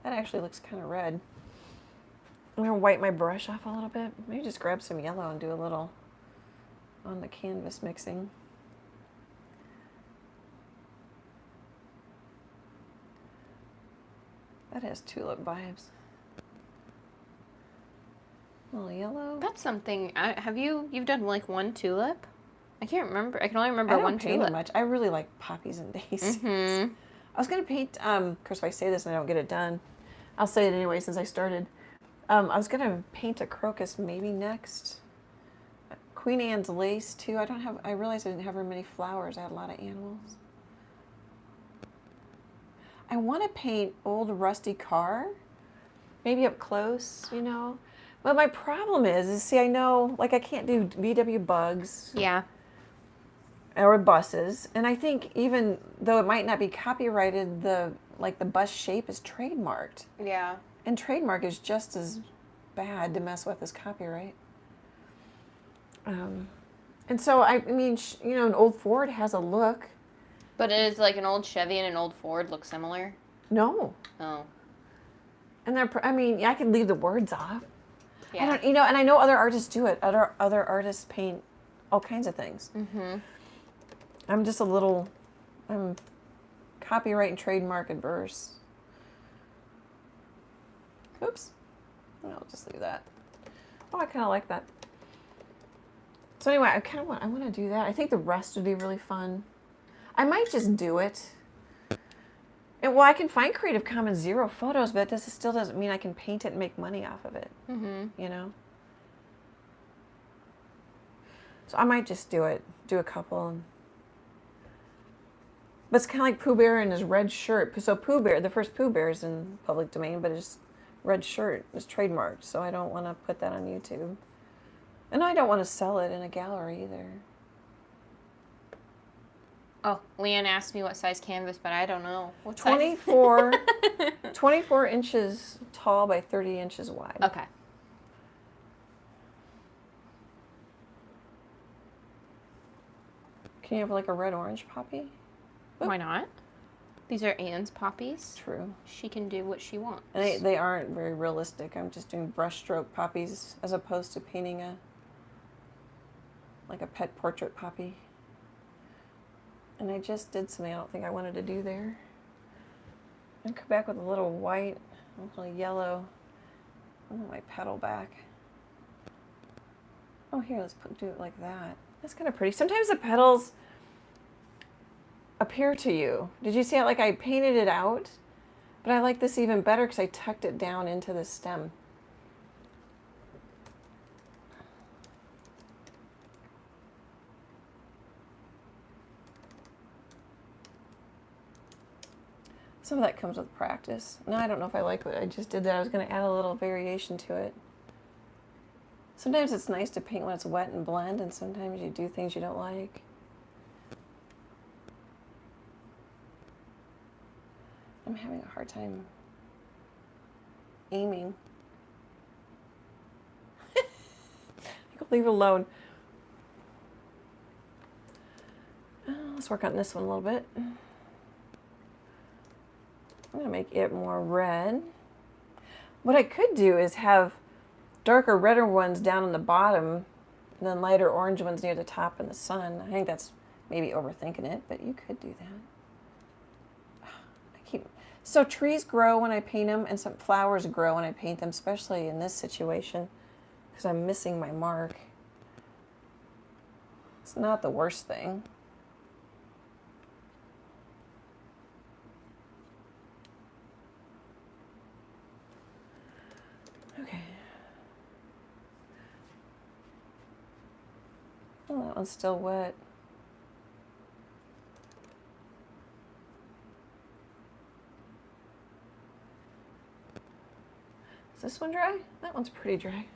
That actually looks kind of red. I'm going to wipe my brush off a little bit. Maybe just grab some yellow and do a little on the canvas mixing. That has tulip vibes. A little yellow. That's something. You've done like one tulip? I can't remember. I can only remember one tulip. I don't paint much. I really like poppies and daisies. Mm-hmm. I was going to paint, of course if I say this and I don't get it done, I'll say it anyway since I started. I was going to paint a crocus maybe next. Queen Anne's lace too. I realized I didn't have very many flowers. I had a lot of animals. I want to paint old rusty car, maybe up close, you know. But my problem is see, I know, like I can't do VW bugs. Yeah. Or buses, and I think even though it might not be copyrighted, the bus shape is trademarked. Yeah. And trademark is just as bad to mess with as copyright. And so I mean, you know, an old Ford has a look. But is like an old Chevy and an old Ford look similar? No. Oh. And I could leave the words off. Yeah. I don't, you know, and I know other artists do it. Other artists paint all kinds of things. Mm-hmm. I'm just I'm copyright and trademark adverse. Oops. I'll just leave that. Oh, I kind of like that. So anyway, I want to do that. I think the rest would be really fun. I might just do it. And I can find Creative Commons 0 photos, but this still doesn't mean I can paint it and make money off of it. Mm-hmm. You know? So I might just do it. Do a couple. But it's kind of like Pooh Bear in his red shirt. So Pooh Bear, the first Pooh Bear is in public domain, but his red shirt is trademarked. So I don't want to put that on YouTube. And I don't want to sell it in a gallery either. Oh, Leanne asked me what size canvas, but I don't know. What 24, 24 inches tall by 30 inches wide. Okay. Can you have like a red-orange poppy? Oop. Why not? These are Anne's poppies. True. She can do what she wants. And they aren't very realistic. I'm just doing brushstroke poppies as opposed to painting like a pet portrait poppy. And I just did something I don't think I wanted to do there. And come back with a little white, a little yellow. I want my petal back. Oh, here, let's do it like that. That's kind of pretty. Sometimes the petals appear to you. Did you see how I painted it out? But I like this even better because I tucked it down into the stem. Some of that comes with practice. Now I don't know if I like what I just did there. I was going to add a little variation to it. Sometimes it's nice to paint when it's wet and blend, and sometimes you do things you don't like. I'm having a hard time aiming. Leave it alone. Let's work on this one a little bit. I'm going to make it more red. What I could do is have darker, redder ones down on the bottom and then lighter orange ones near the top in the sun. I think that's maybe overthinking it, but you could do that. So trees grow when I paint them, and some flowers grow when I paint them, especially in this situation, because I'm missing my mark. It's not the worst thing. Okay. Oh, that one's still wet. Is this one dry? That one's pretty dry.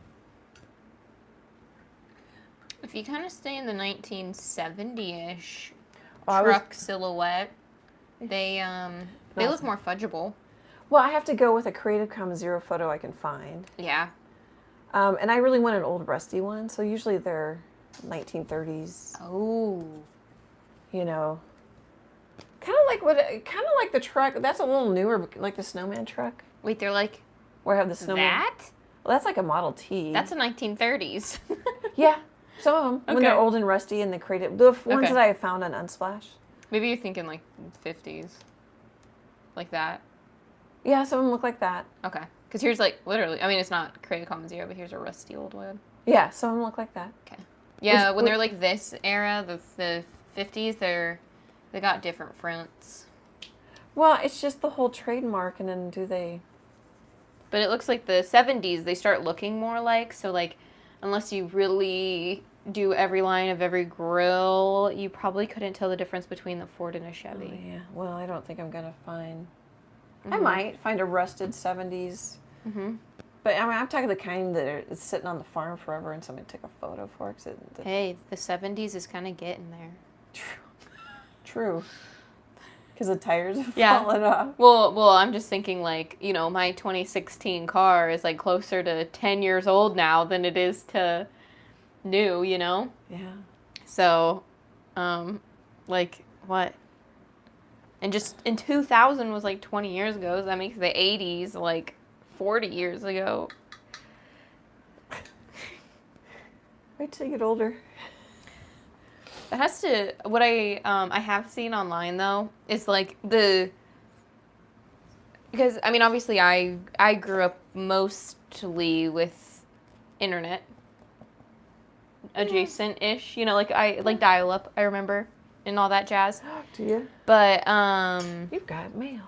If you kind of stay in the 1970-ish Oh, truck silhouette, they look more fudgeable. Well, I have to go with a Creative Commons Zero photo I can find. Yeah. And I really want an old rusty one, so usually they're 1930s. Oh. You know, kind of like the truck. That's a little newer, like the snowman truck. Wait, they're like Where I have the snowman. that? Well, that's like a Model T. That's the 1930s. Yeah, some of them when they're old and rusty and the creative. The ones that I have found on Unsplash. Maybe you're thinking like 50s, like that. Yeah, some of them look like that. Okay, because here's like literally. I mean, it's not Creative Commons Zero, but here's a rusty old one. Yeah, some of them look like that. Okay. Yeah, when they're like this era, the 50s, they got different fronts. Well, it's just the whole trademark, and then do they? But it looks like the 70s, they start looking more like, so like, unless you really do every line of every grill, you probably couldn't tell the difference between the Ford and a Chevy. Oh, yeah. Well, I don't think I'm gonna find. I might find a rusted 70s. But I mean, I'm talking the kind that is sitting on the farm forever, and somebody took a photo for it. Hey, the 70s is kind of getting there. True. Because the tires have fallen off. Well, I'm just thinking like, you know, my 2016 car is like closer to 10 years old now than it is to new, you know? Yeah. So, like, what? And just in 2000 was like 20 years ago, so that makes the 80s like 40 years ago. Wait till you get older. It has to. What I have seen online though is like because I mean obviously I grew up mostly with internet adjacent-ish, you know, like I like dial-up. I remember and all that jazz. Do you? But you've got mail.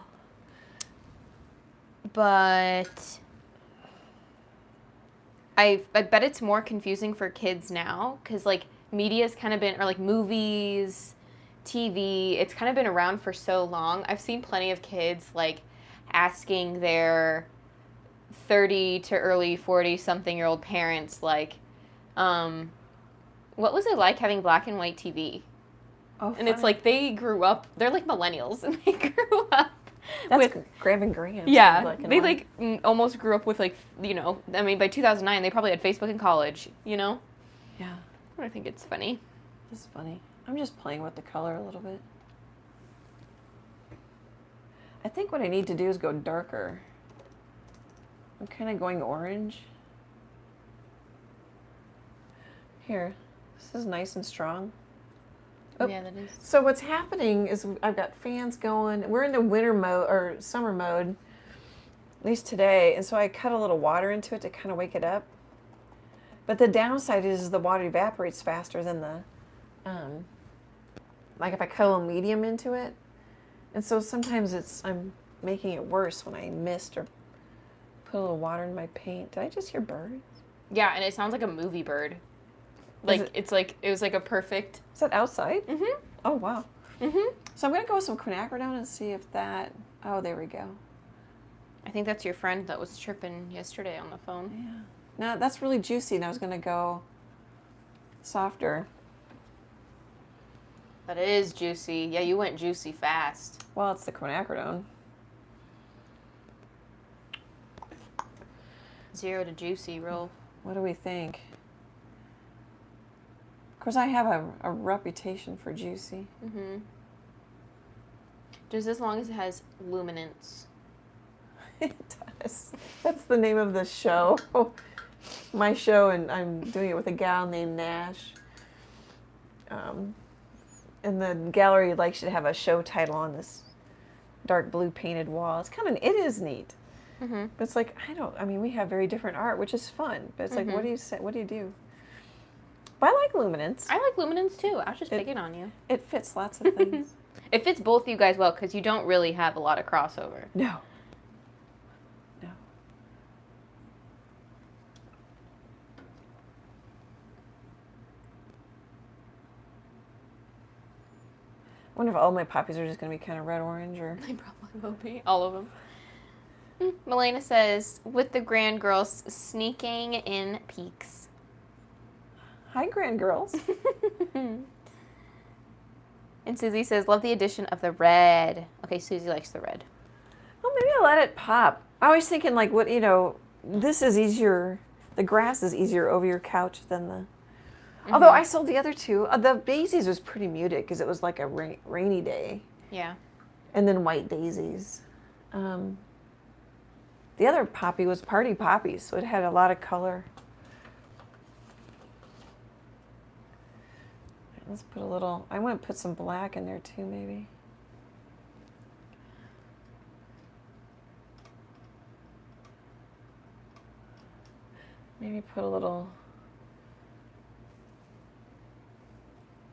But I bet it's more confusing for kids now because like media's kind of been, or like movies, TV, it's kind of been around for so long. I've seen plenty of kids like asking their 30 to early 40 something year old parents like, what was it like having black and white TV? Oh, and it's like they grew up, they're like millennials and they grew up with Graham and Graham. Yeah, they like almost grew up with like, you know, I mean by 2009 they probably had Facebook in college, you know? Yeah. I think it's funny. It's funny. I'm just playing with the color a little bit. I think what I need to do is go darker. I'm kind of going orange. Here, this is nice and strong. Oh. Yeah, that is. So what's happening is I've got fans going. We're in the winter mode or summer mode, at least today. And so I cut a little water into it to kind of wake it up. But the downside is the water evaporates faster than the, like if I cut a little medium into it. And so sometimes I'm making it worse when I mist or put a little water in my paint. Did I just hear birds? Yeah, and it sounds like a movie bird. Like it was like a perfect. Is that outside? Mm-hmm. Oh wow. Mm-hmm. So I'm gonna go with some quinacridone and see if that. Oh, there we go. I think that's your friend that was tripping yesterday on the phone. Yeah. No, that's really juicy, and I was gonna go softer. But it is juicy. Yeah, you went juicy fast. Well, it's the quinacridone. 0 to juicy real. What do we think? Of course, I have a reputation for juicy. Mm-hmm. Just as long as it has luminance. It does. That's the name of the show. My show, and I'm doing it with a gal named Nash. And the gallery likes to have a show title on this dark blue painted wall. It's kind of, it is neat. Mm-hmm. But it's like, I mean, we have very different art, which is fun. But it's like, what do you say? What do you do? But I like luminance. I like luminance too. I was just picking on you. It fits lots of things. It fits both of you guys well because you don't really have a lot of crossover. No. No. I wonder if all my poppies are just going to be kind of red-orange or... They probably will be. All of them. Milena says, with the grand girls sneaking in peaks. Hi, grand girls. And Susie says, love the addition of the red. Okay, Susie likes the red. Well, maybe I'll let it pop. I was thinking, like, what, this is easier. The grass is easier over your couch than the... Although I sold the other two. The daisies was pretty muted because it was like a rainy day. Yeah. And then white daisies. The other poppy was party poppies, so it had a lot of color. Let's put a little, I want to put some black in there too, maybe. Maybe put a little,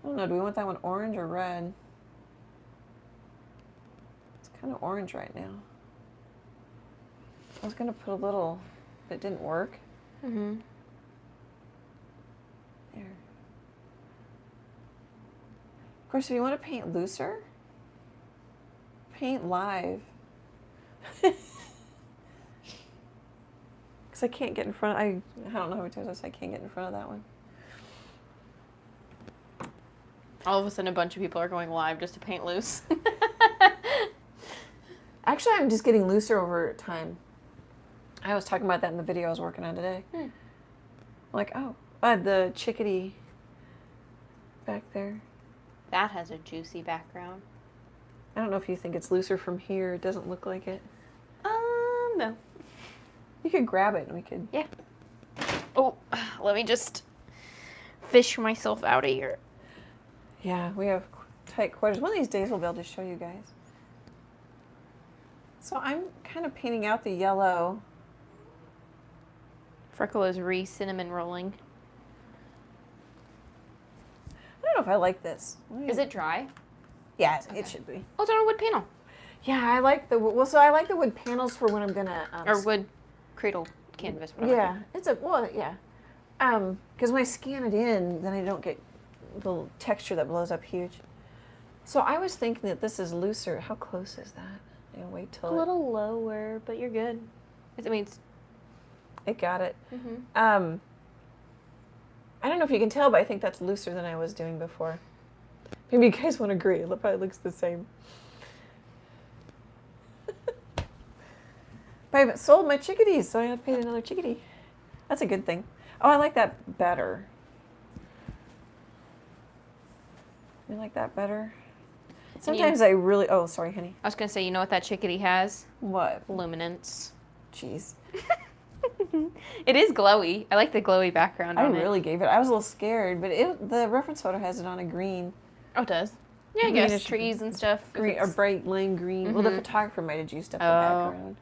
I don't know, do we want that one orange or red? It's kind of orange right now. I was going to put a little, but it didn't work. Mm-hmm. There. Of course, if you want to paint looser, paint live. Because I can't get in front, I don't know how many times I can't get in front of that one. All of a sudden, a bunch of people are going live just to paint loose. Actually, I'm just getting looser over time. I was talking about that in the video I was working on today. Like, oh, the chickadee back there. That has a juicy background. I don't know if you think it's looser from here. It doesn't look like it. No. You could grab it and we could... Yeah. Oh, let me just fish myself out of here. Yeah, we have tight quarters. One of these days we'll be able to show you guys. So I'm kind of painting out the yellow. Freckle is cinnamon rolling. I don't know if I like this. Is it dry? Yeah, it should be. Oh, it's on a wood panel. Yeah, I like the so I like the wood panels for when I'm gonna or wood cradle canvas. Yeah, it's yeah. Because when I scan it in, then I don't get the texture that blows up huge. So I was thinking that this is looser. How close is that? Wait till a little lower, but you're good. I mean, it got it. I don't know if you can tell, but I think that's looser than I was doing before. Maybe you guys won't agree. It probably looks the same. But I haven't sold my chickadees, so I have to pay another chickadee. That's a good thing. Oh, I like that better. You like that better? Sometimes I really... Oh, sorry, honey. I was going to say, you know what that chickadee has? What? Luminance. Jeez. It is glowy. I like the glowy background on it. I really gave it. I was a little scared, but the reference photo has it on a green. Oh, it does? Yeah, I guess. Trees and stuff. Green, or bright lime green. Well, the photographer might have juiced up the background.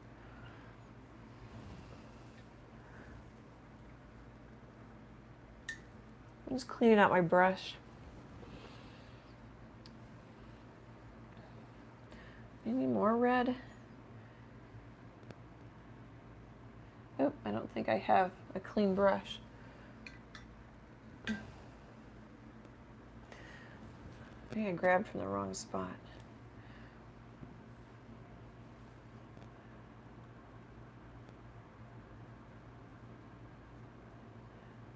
I'm just cleaning out my brush. Any more red? Oh, I don't think I have a clean brush. I think I grabbed from the wrong spot.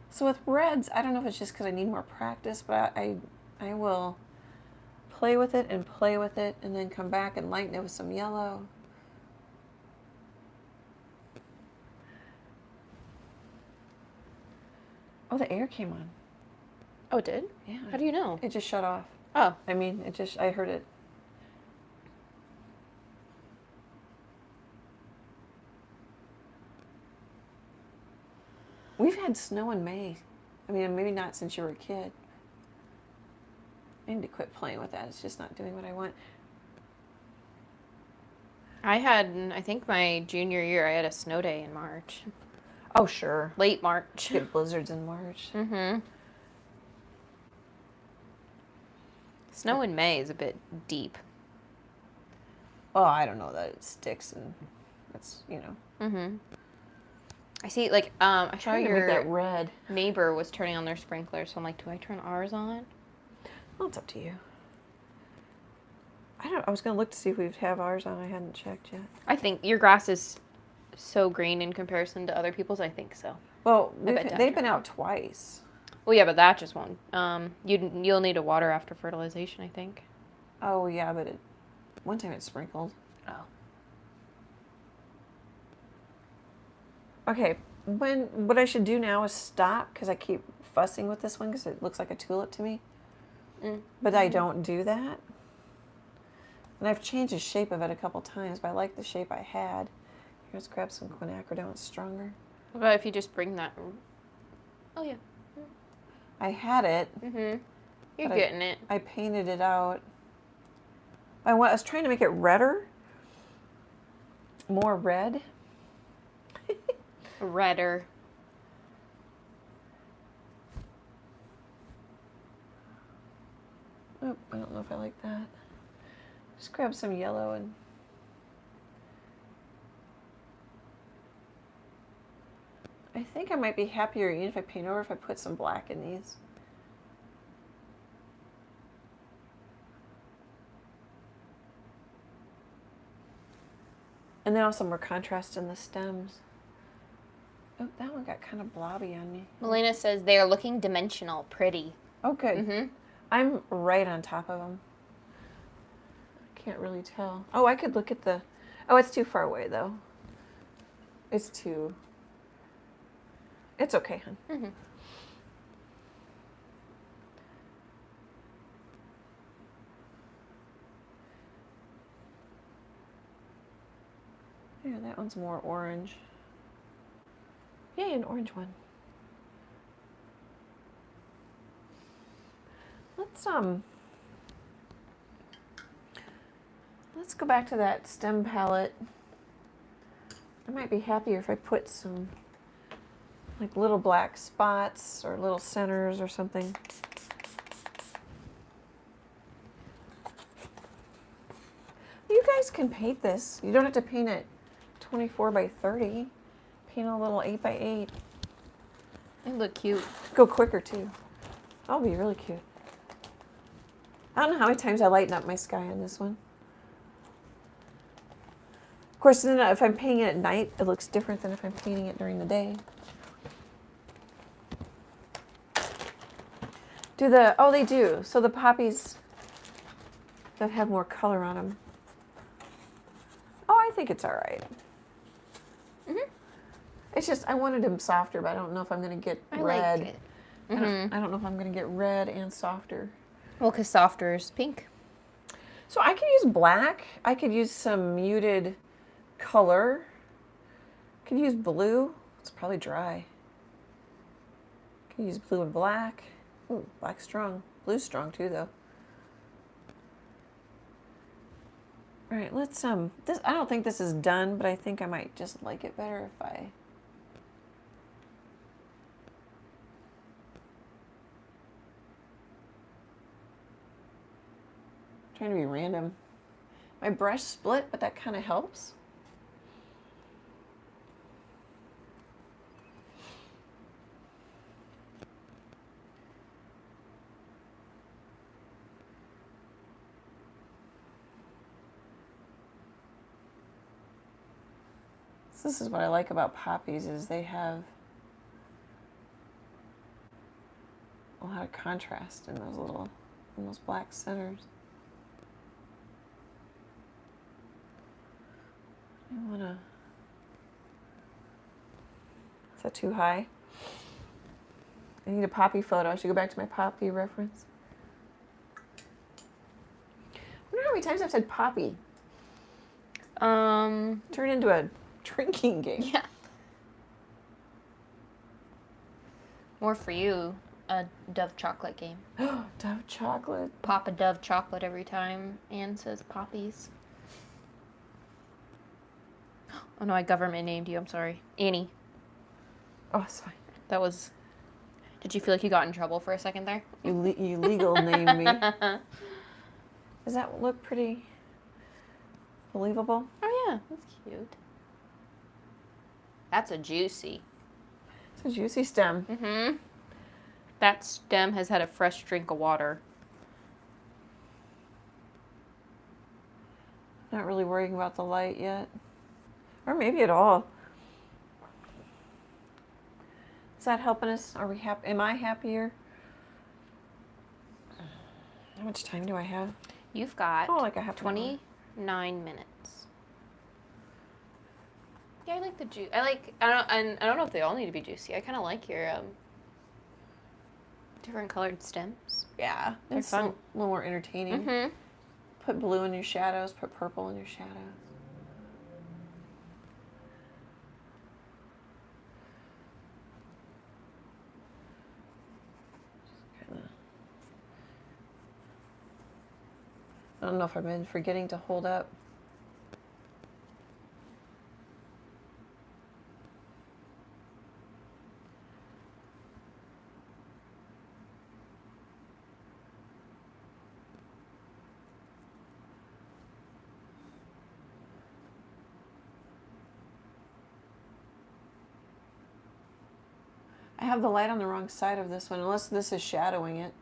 So with reds, I don't know if it's just because I need more practice, but I will play with it and then come back and lighten it with some yellow. Oh, the air came on. Oh, it did? Yeah. How do you know? It just shut off. Oh. I mean, I heard it. We've had snow in May. I mean, maybe not since you were a kid. I need to quit playing with that. It's just not doing what I want. I think my junior year, I had a snow day in March. Oh, sure. Late March. Get blizzards in March. Mm-hmm. Snow in May is a bit deep. Oh, I don't know that it sticks and that's, Mm-hmm. I see, like, I saw trying to make your that red. neighbor was turning on their sprinkler, so I'm like, do I turn ours on? Well, it's up to you. I was going to look to see if we'd have ours on. I hadn't checked yet. I think your grass is so green in comparison to other people's. I think so. Well, bet they've been out twice. Well, yeah, but that just won't. You'll need a water after fertilization, I think. Oh, yeah, but one time it sprinkled. Oh. Okay, what I should do now is stop because I keep fussing with this one because it looks like a tulip to me. But I don't do that. And I've changed the shape of it a couple times, but I like the shape I had. Here, let's grab some quinacridone. It's stronger. What about if you just bring that? Oh yeah. I had it. Mm-hmm. You're getting it. I painted it out. I was trying to make it redder. More red. Redder. Oh, I don't know if I like that. Just grab some yellow and... I think I might be happier even if I paint over if I put some black in these. And then also more contrast in the stems. Oh, that one got kind of blobby on me. Melena says they are looking dimensional, pretty. Oh, good. Mm-hmm. I'm right on top of them. I can't really tell. Oh, I could look at the... Oh, it's too far away, though. It's too... It's okay, hon. Mm-hmm. Yeah, that one's more orange. Yay, an orange one. Let's go back to that stem palette. I might be happier if I put some like little black spots or little centers or something. You guys can paint this. You don't have to paint it 24 by 30. Paint a little 8 by 8. They look cute. Go quicker too. That'll be really cute. I don't know how many times I lighten up my sky on this one. Of course, then if I'm painting it at night, it looks different than if I'm painting it during the day. Oh, they do. So the poppies that have more color on them. Oh, I think it's all right. Mm-hmm. It's just, I wanted them softer, but I don't know if I'm going to get red. Like it. Mm-hmm. I don't know if I'm going to get red and softer. Well, because softer is pink. So I could use black. I could use some muted color. I could use blue. It's probably dry. I could use blue and black. Ooh, black's strong. Blue's strong too, though. All right, let's this. I don't think this is done, but I think I might just like it better if I. Trying to be random. My brush split, but that kind of helps. So this is what I like about poppies is they have a lot of contrast in those black centers. I wanna. Is that too high? I need a poppy photo. I should go back to my poppy reference. I wonder how many times I've said poppy. Turn into a drinking game. Yeah. More for you, a Dove chocolate game. Dove chocolate. Pop a Dove chocolate every time Anne says poppies. Oh no, I government named you. I'm sorry. Annie. Oh, it's fine. That was... Did you feel like you got in trouble for a second there? You legal named me. Does that look pretty believable? Oh yeah, that's cute. That's a juicy. It's a juicy stem. Mm-hmm. That stem has had a fresh drink of water. Not really worrying about the light yet. Or maybe at all. Is that helping us? Are we happy? Am I happier? How much time do I have? You've got Like I have 29 minutes. Yeah, I like the juice. I don't know if they all need to be juicy. I kind of like your different colored stems. Yeah, They're it's fun. a little more entertaining. Mm-hmm. Put blue in your shadows. Put purple in your shadows. I don't know if I've been forgetting to hold up. I have the light on the wrong side of this one, unless this is shadowing it.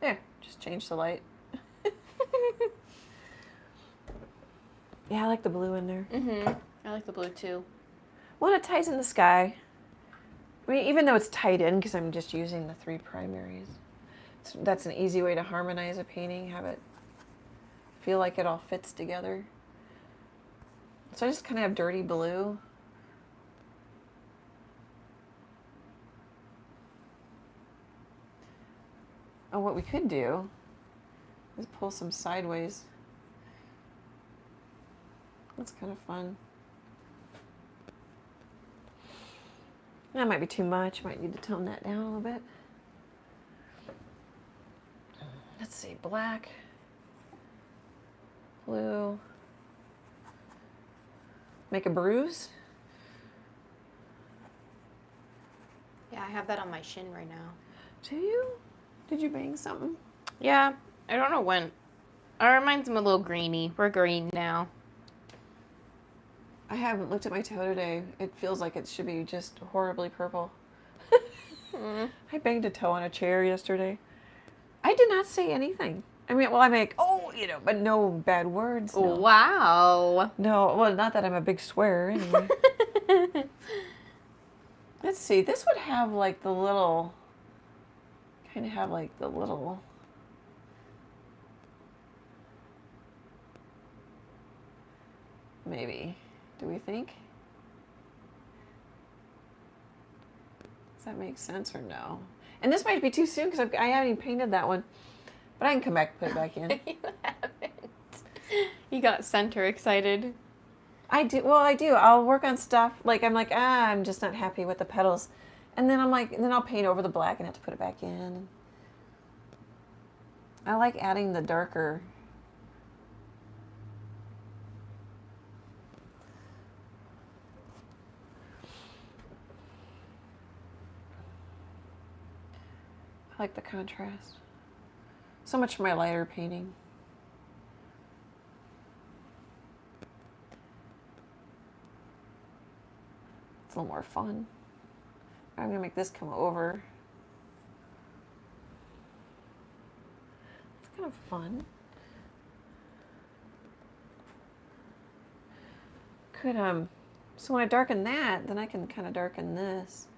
There, just change the light. Yeah, I like the blue in there. Mm-hmm. I like the blue too. Well, it ties in the sky. I mean, even though it's tied in, because I'm just using the 3 primaries. That's an easy way to harmonize a painting, have it feel like it all fits together. So I just kind of have dirty blue. Oh, what we could do is pull some sideways. That's kind of fun. That might be too much. Might need to tone that down a little bit. Let's see, black, blue. Make a bruise. Yeah, I have that on my shin right now. Do you? Did you bang something? Yeah, I don't know when. Mine's a little greeny. We're green now. I haven't looked at my toe today. It feels like it should be just horribly purple. I banged a toe on a chair yesterday. I did not say anything. I mean, well, I'm like, oh, but no bad words. No. Wow. No, well, not that I'm a big swearer anyway. Let's see. This would have like the little, maybe. Do we think? Does that make sense or no? And this might be too soon because I haven't even painted that one. But I can come back and put it back in. You haven't. You got center excited. I do. Well, I do. I'll work on stuff. I'm just not happy with the petals. And then then I'll paint over the black and have to put it back in. I like adding the darker. I like the contrast. So much for my lighter painting. It's a little more fun. I'm gonna make this come over. It's kind of fun. So when I darken that, then I can kind of darken this.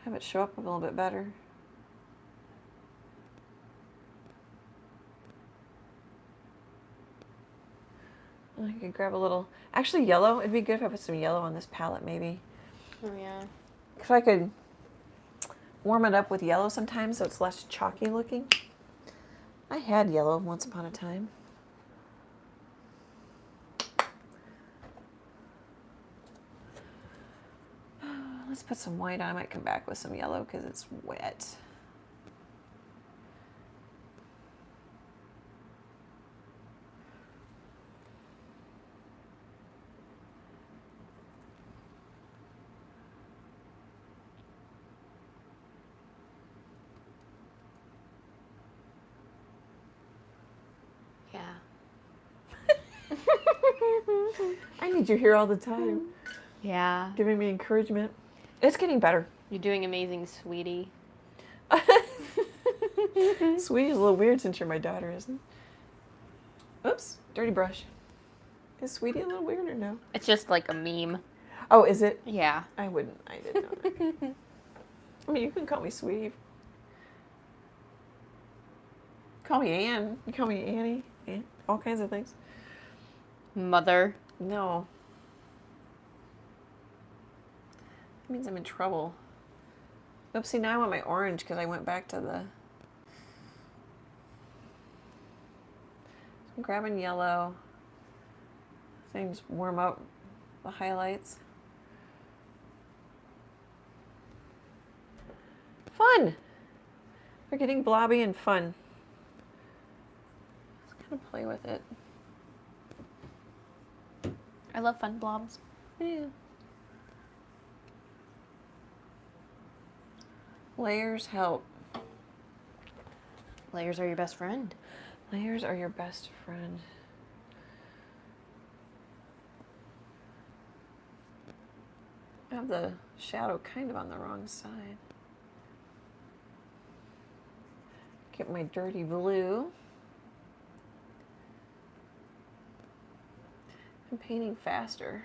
Have it show up a little bit better. I could grab a little, actually yellow. It'd be good if I put some yellow on this palette maybe. Oh yeah. Because I could warm it up with yellow sometimes so it's less chalky looking. I had yellow once upon a time. Let's put some white on. I might come back with some yellow because it's wet. Yeah. I need you here all the time, Yeah. giving me encouragement. It's getting better. You're doing amazing, sweetie. Sweetie's a little weird since you're my daughter, isn't it? Oops, dirty brush. Is Sweetie a little weird or no? It's just like a meme. Oh, is it? Yeah. I wouldn't. I didn't know that. I mean, you can call me Sweetie. Call me Ann. You call me Annie. Ann. All kinds of things. Mother. No. That means I'm in trouble. Oopsie, now I want my orange because I went back to the... So I'm grabbing yellow. So I can just warm up the highlights. Fun! We're getting blobby and fun. Just kind of play with it. I love fun blobs. Yeah. Layers help. Layers are your best friend. Layers are your best friend. I have the shadow kind of on the wrong side. Get my dirty blue. I'm painting faster.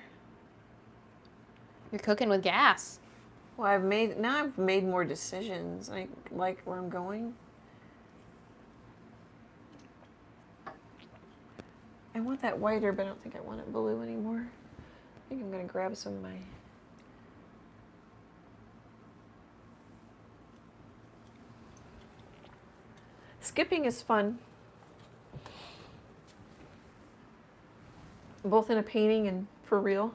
You're cooking with gas. Well, I've made more decisions. I like where I'm going. I want that whiter, but I don't think I want it blue anymore. I think I'm gonna grab some of my... Skipping is fun. Both in a painting and for real.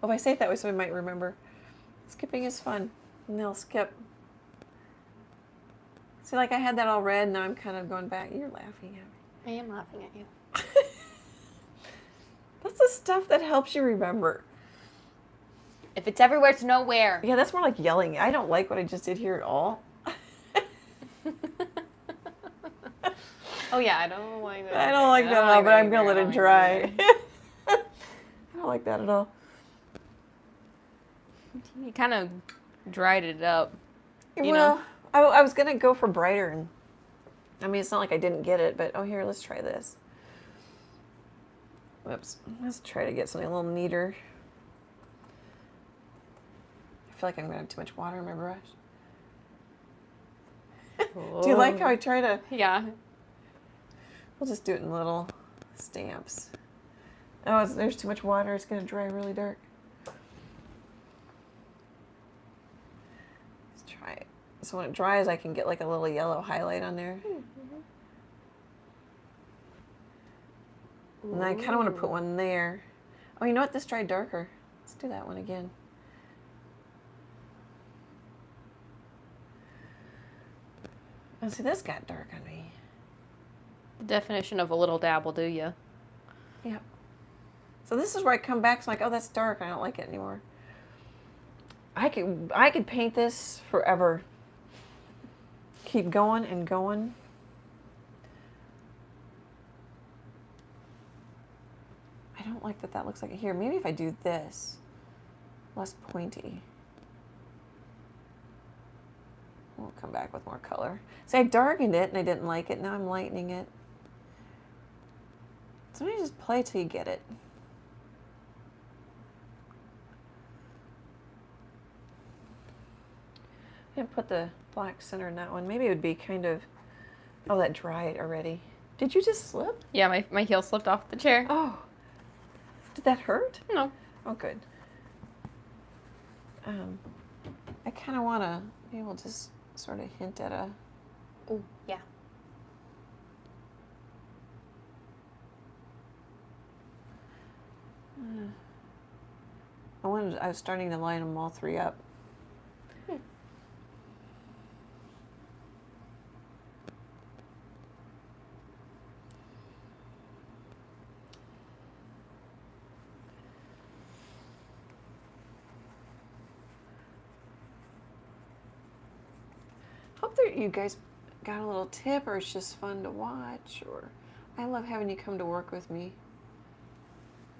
Well, if I say it that way, somebody might remember. Skipping is fun. And they'll skip. See, like I had that all red, now I'm kind of going back. You're laughing at me. I am laughing at you. That's the stuff that helps you remember. If it's everywhere, it's nowhere. Yeah, that's more like yelling. I don't like what I just did here at all. Oh yeah, I don't like that. I don't like that at all, but I'm going to let it dry. I don't like that at all. You kind of dried it up. You Well, know? I was going to go for brighter. And I mean, it's not like I didn't get it, but oh, here, let's try this. Whoops. Let's try to get something a little neater. I feel like I'm going to have too much water in my brush. Do you like how I try to... Yeah. We'll just do it in little stamps. Oh, there's too much water. It's going to dry really dark. Let's try it. So when it dries, I can get like a little yellow highlight on there. And I kind of want to put one there. Oh, you know what? This dried darker. Let's do that one again. Oh, see, this got dark on me. The definition of a little dab will do you. Yep. So this is where I come back. So I'm like, oh, that's dark. I don't like it anymore. I could paint this forever. Keep going and going. I don't like that looks like it here. Maybe if I do this, less pointy. We'll come back with more color. See, I darkened it and I didn't like it. Now I'm lightening it. Sometimes just play till you get it. I didn't put the black center in that one. Maybe it would be kind of... Oh, that dried already. Did you just slip? Yeah, my heel slipped off the chair. Oh. Did that hurt? No. Oh, good. I kind of want to be able to just sort of hint at a... Oh, yeah. I was starting to line them all three up. Hope that you guys got a little tip, or it's just fun to watch, or I love having you come to work with me.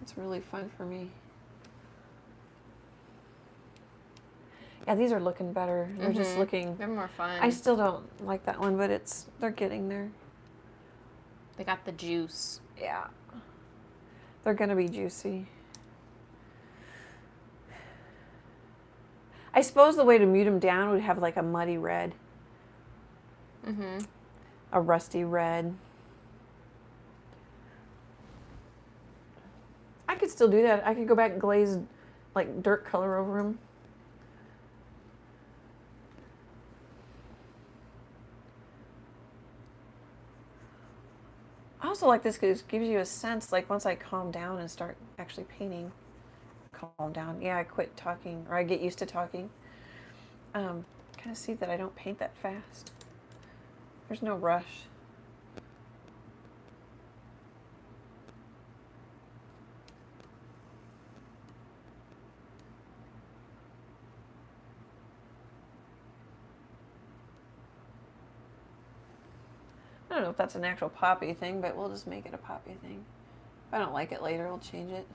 It's really fun for me. Yeah, these are looking better. They're just looking... They're more fun. I still don't like that one, but they're getting there. They got the juice. Yeah. They're going to be juicy. I suppose the way to mute them down would have like a muddy red. A rusty red. I could still do that. I could go back and glaze like dirt color over them. I also like this because it gives you a sense, like once I calm down and start actually painting, calm down. Yeah, I quit talking, or I get used to talking. Kind of see that I don't paint that fast. There's no rush. I don't know if that's an actual poppy thing, but we'll just make it a poppy thing. If I don't like it later, I'll change it.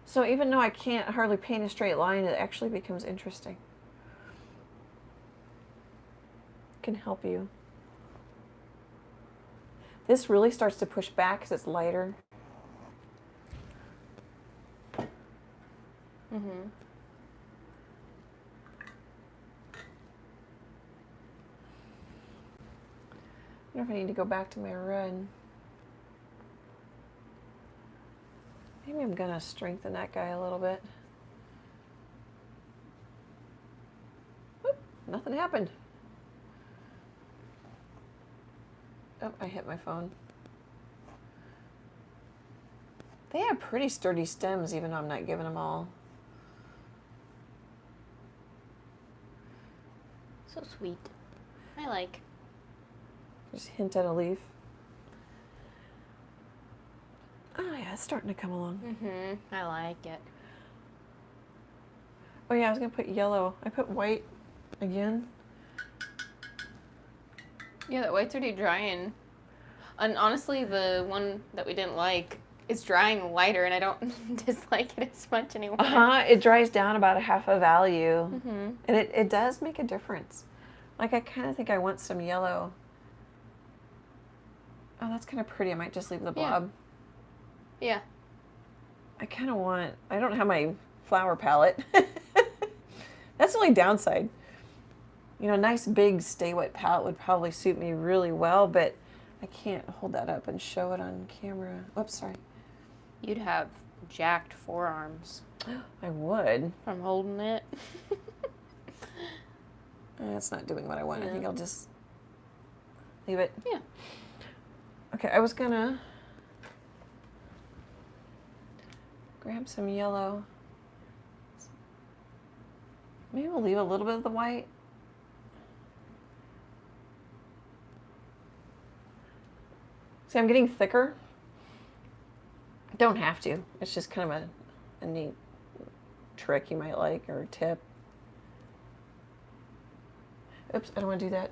So even though I can't hardly paint a straight line, it actually becomes interesting. It can help you. This really starts to push back because it's lighter. I wonder if I need to go back to my red. Maybe I'm gonna strengthen that guy a little bit. Oop, nothing happened. Oh, I hit my phone. They have pretty sturdy stems, even though I'm not giving them all. So sweet. I like. Just hint at a leaf. Oh yeah, it's starting to come along. I like it. Oh yeah, I was gonna put yellow. I put white again. Yeah, that white's already drying. And honestly, the one that we didn't like is drying lighter, and I don't dislike it as much anymore. It dries down about a half a value. And it does make a difference. Like, I kind of think I want some yellow. Oh, that's kind of pretty. I might just leave the blob. Yeah. I kind of want... I don't have my flower palette. That's the only downside. You know, a nice big Stay Wet palette would probably suit me really well, but I can't hold that up and show it on camera. Oops, sorry. You'd have jacked forearms. I would. From holding it. That's not doing what I want. I think I'll just leave it. Yeah. Okay, I was gonna grab some yellow. Maybe we'll leave a little bit of the white. See, I'm getting thicker. Don't have to. It's just kind of a neat trick you might like, or tip. Oops, I don't want to do that.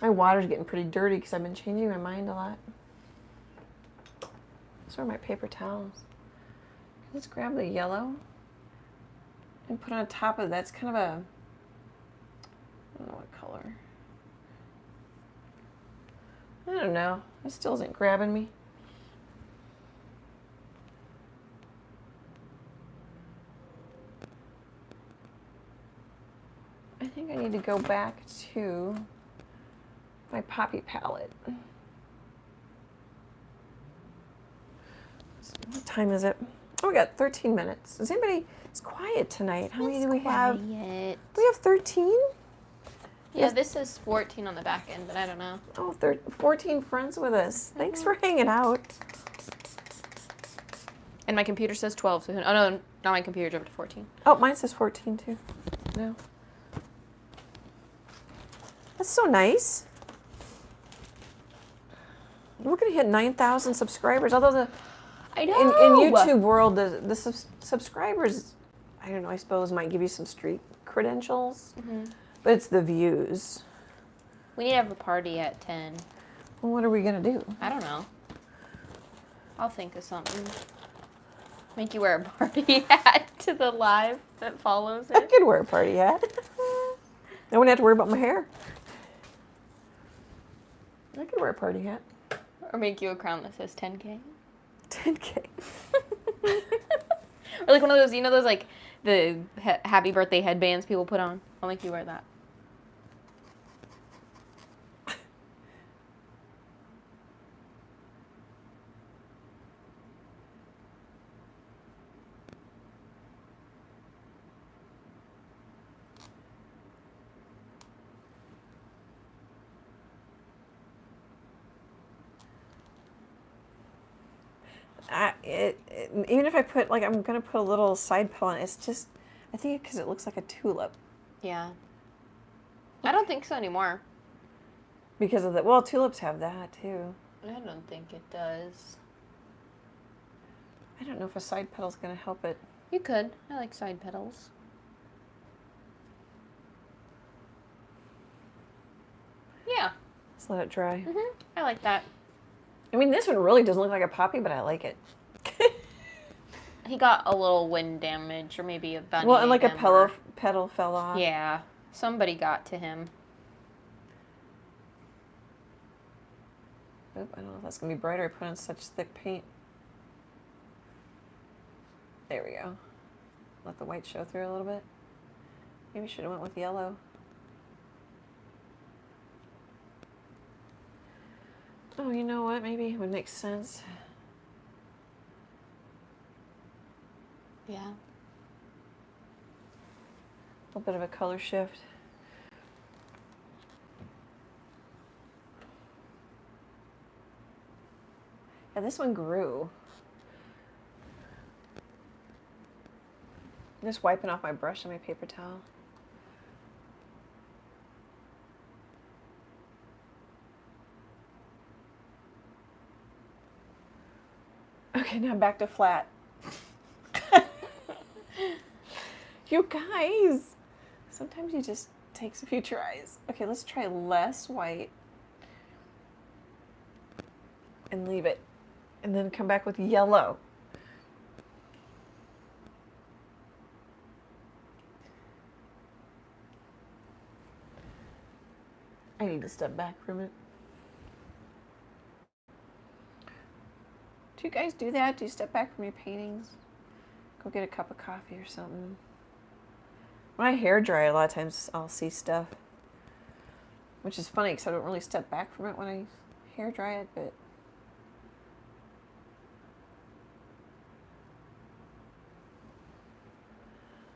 My water's getting pretty dirty because I've been changing my mind a lot. So are my paper towels. Let's grab the yellow and put on top of that. It's kind of a, I don't know what color. I don't know. It still isn't grabbing me. I think I need to go back to my Poppy palette. What time is it? Oh, we got 13 minutes. Is anybody? It's quiet tonight. How many do we have? Quiet. We have 13? Yeah, this says 14 on the back end, but I don't know. Oh, 14 friends with us. Thanks for hanging out. And my computer says 12, so oh no, not my computer jumped to 14. Oh, mine says 14 too. No. That's so nice. We're gonna hit 9,000 subscribers. Although the I know. in YouTube world, the subscribers, I don't know. I suppose might give you some street credentials, but it's the views. We need to have a party at 10. Well, what are we gonna do? I don't know. I'll think of something. Make you wear a party hat to the live that follows I it. could wear a party hat. I wouldn't have to worry about my hair. I could wear a party hat. Or make you a crown that says 10K. 10K. Or like one of those, you know those like the happy birthday headbands people put on? I'll make you wear that. Even if I put, like, I'm going to put a little side petal on it, it's just, I think because it looks like a tulip. Yeah. I don't think so anymore. Because of the, well, tulips have that too. I don't think it does. I don't know if a side petal's going to help it. You could. I like side petals. Yeah. Just let it dry. I like that. I mean, this one really doesn't look like a poppy, but I like it. He got a little wind damage, or maybe a bunny. Well, and like a ate him, petal fell off. Yeah. Somebody got to him. Oop, I don't know if that's going to be brighter. I put on such thick paint. There we go. Let the white show through a little bit. Maybe should have went with yellow. Oh, you know what? Maybe it would make sense. Yeah. A little bit of a color shift. Yeah, this one grew. I'm just wiping off my brush on my paper towel. Okay, now back to flat. You guys, sometimes it just takes a few tries. Okay, let's try less white and leave it, and then come back with yellow. I need to step back from it. Do you guys do that? Do you step back from your paintings? Go get a cup of coffee or something. When I hair dry, a lot of times I'll see stuff, which is funny because I don't really step back from it when I hair dry it, but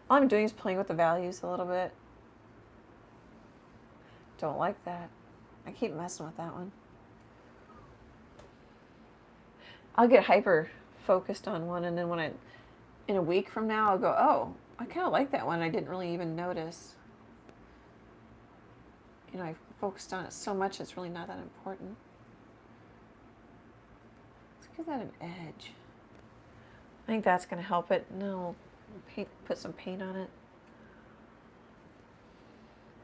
all I'm doing is playing with the values a little bit. Don't like that. I keep messing with that one. I'll get hyper focused on one, and then when in a week from now, I'll go, oh, I kind of like that one. I didn't really even notice. You know, I focused on it so much, it's really not that important. Let's give that an edge. I think that's going to help it. No, put some paint on it.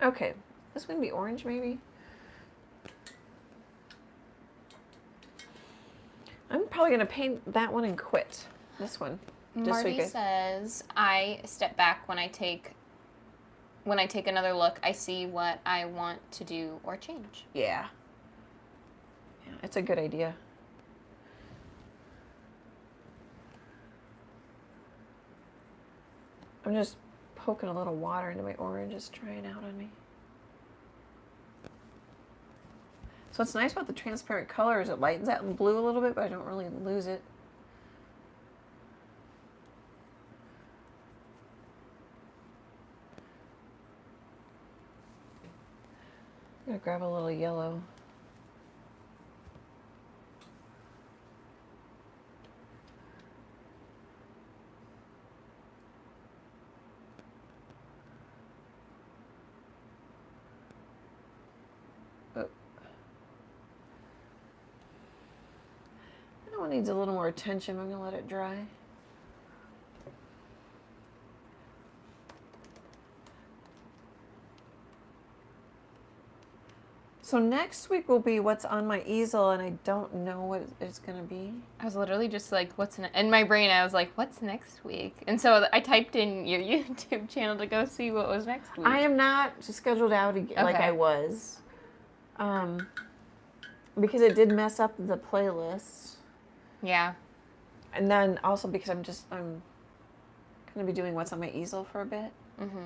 Okay, this one be orange maybe. I'm probably going to paint that one and quit. This one. Marty says, I step back when I take another look. I see what I want to do or change. Yeah. Yeah, it's a good idea. I'm just poking a little water into my orange, just trying out on me. So what's nice about the transparent color is it lightens that in blue a little bit, but I don't really lose it. I'm gonna grab a little yellow. Oh. That one needs a little more attention. I'm gonna let it dry. So next week will be what's on my easel, and I don't know what it's gonna be. I was literally just like, what's in my brain? I was like, what's next week? And so I typed in your YouTube channel to go see what was next week. I am not scheduled out again like Okay. I was, because it did mess up the playlist, Yeah. and then also because I'm gonna be doing what's on my easel for a bit. Mm-hmm.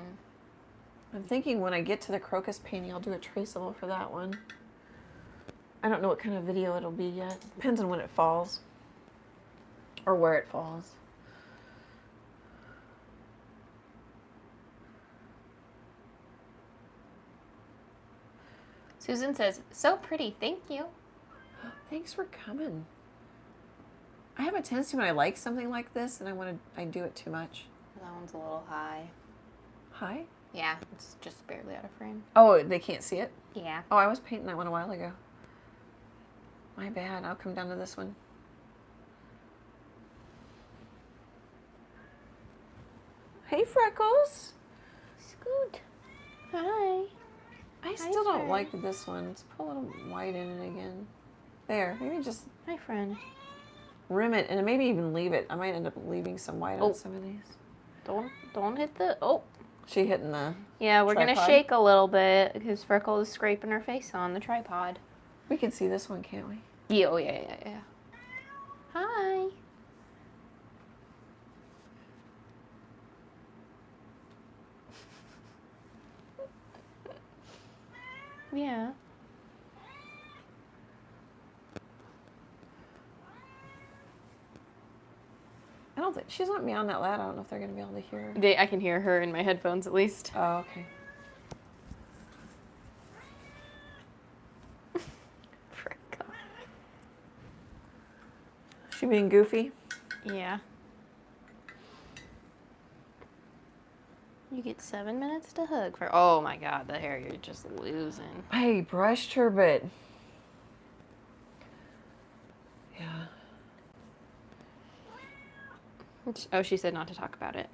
I'm thinking when I get to the crocus painting, I'll do a traceable for that one. I don't know what kind of video it'll be yet. Depends on when it falls or where it falls. Susan says, so pretty, thank you. Thanks for coming. I have a tendency when I like something like this and I do it too much. That one's a little high. Hi? Yeah, it's just barely out of frame. Oh, they can't see it? Yeah. Oh, I was painting that one a while ago. My bad. I'll come down to this one. Hey, Freckles. Scoot. Hi. I still don't friend. like this one. Let's put a little white in it again. There. Maybe just Hi, friend. rim it and maybe even leave it. I might end up leaving some white Oh. on some of these. Don't hit the, oh. She hitting the Yeah, we're going to tripod? shake a little bit because Freckle is scraping her face on the tripod. We can see this one, can't we? Yeah, oh, yeah. Hi. Yeah. I don't think she's not me on that loud. I don't know if they're gonna be able to hear her. I can hear her in my headphones at least. Oh, okay. Freckle. She being goofy? Yeah. You get 7 minutes to hug for. Oh my god, the hair you're just losing. I brushed her, but yeah. Oh, she said not to talk about it.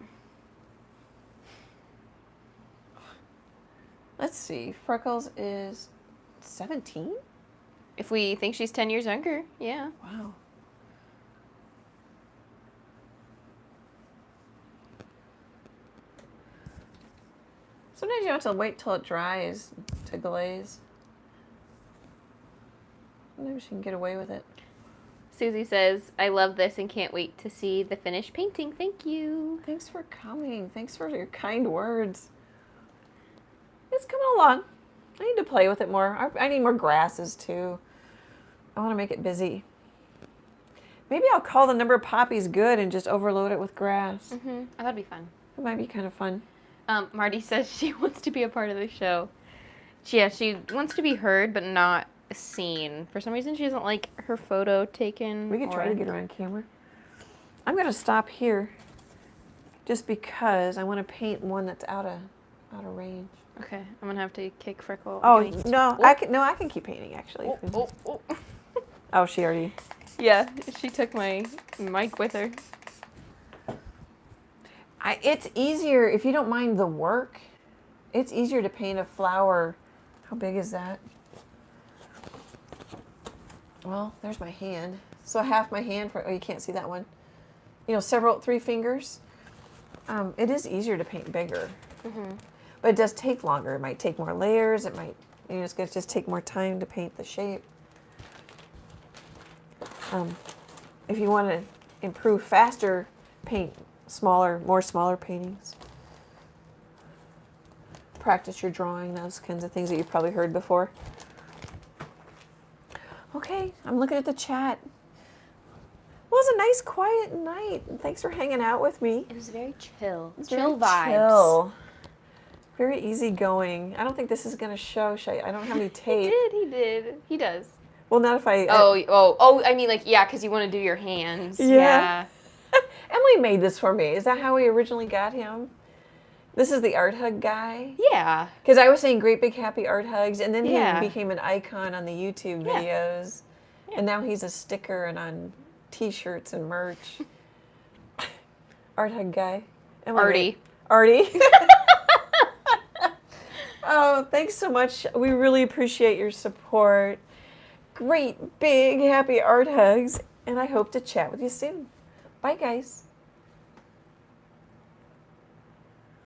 Let's see. Freckles is 17? If we think she's 10 years younger, yeah. Wow. Sometimes you have to wait till it dries to glaze. Maybe she can get away with it. Susie says, I love this and can't wait to see the finished painting. Thank you. Thanks for coming. Thanks for your kind words. It's coming along. I need to play with it more. I need more grasses too. I want to make it busy. Maybe I'll call the number of poppies good and just overload it with grass. Mm-hmm. Oh, that'd be fun. It might be kind of fun. Marty says she wants to be a part of the show. She wants to be heard, but not seen. For some reason, she doesn't like her photo taken. We could try to get her on camera. I'm going to stop here just because I want to paint one that's out of range. Okay, I'm gonna have to kick Freckle. Oh, against- no, Oh. I can keep painting actually. Oh. Oh, she already. Yeah, she took my mic with her. It's easier, if you don't mind the work, it's easier to paint a flower. How big is that? Well, there's my hand. So half my hand for, oh, you can't see that one. You know, 3 fingers. It is easier to paint bigger. Mm-hmm. But it does take longer. It might take more layers. It might, it's going to just take more time to paint the shape. If you want to improve faster, paint more smaller paintings. Practice your drawing, those kinds of things that you've probably heard before. Okay, I'm looking at the chat. Well, it was a nice, quiet night. Thanks for hanging out with me. It was very chill. Chill vibes. Chill. Very easygoing. I don't think this is going to show. I don't have any tape. He did. He does. Well, not if I... I mean, like, yeah, because you want to do your hands. Yeah. Emily made this for me. Is that how we originally got him? This is the art hug guy? Yeah. Because I was saying great big happy art hugs, and then he Yeah. became an icon on the YouTube videos. Yeah. And now he's a sticker and on t-shirts and merch. Art hug guy. Artie. Artie. Oh, thanks so much. We really appreciate your support. Great big happy art hugs, and I hope to chat with you soon. Bye, guys.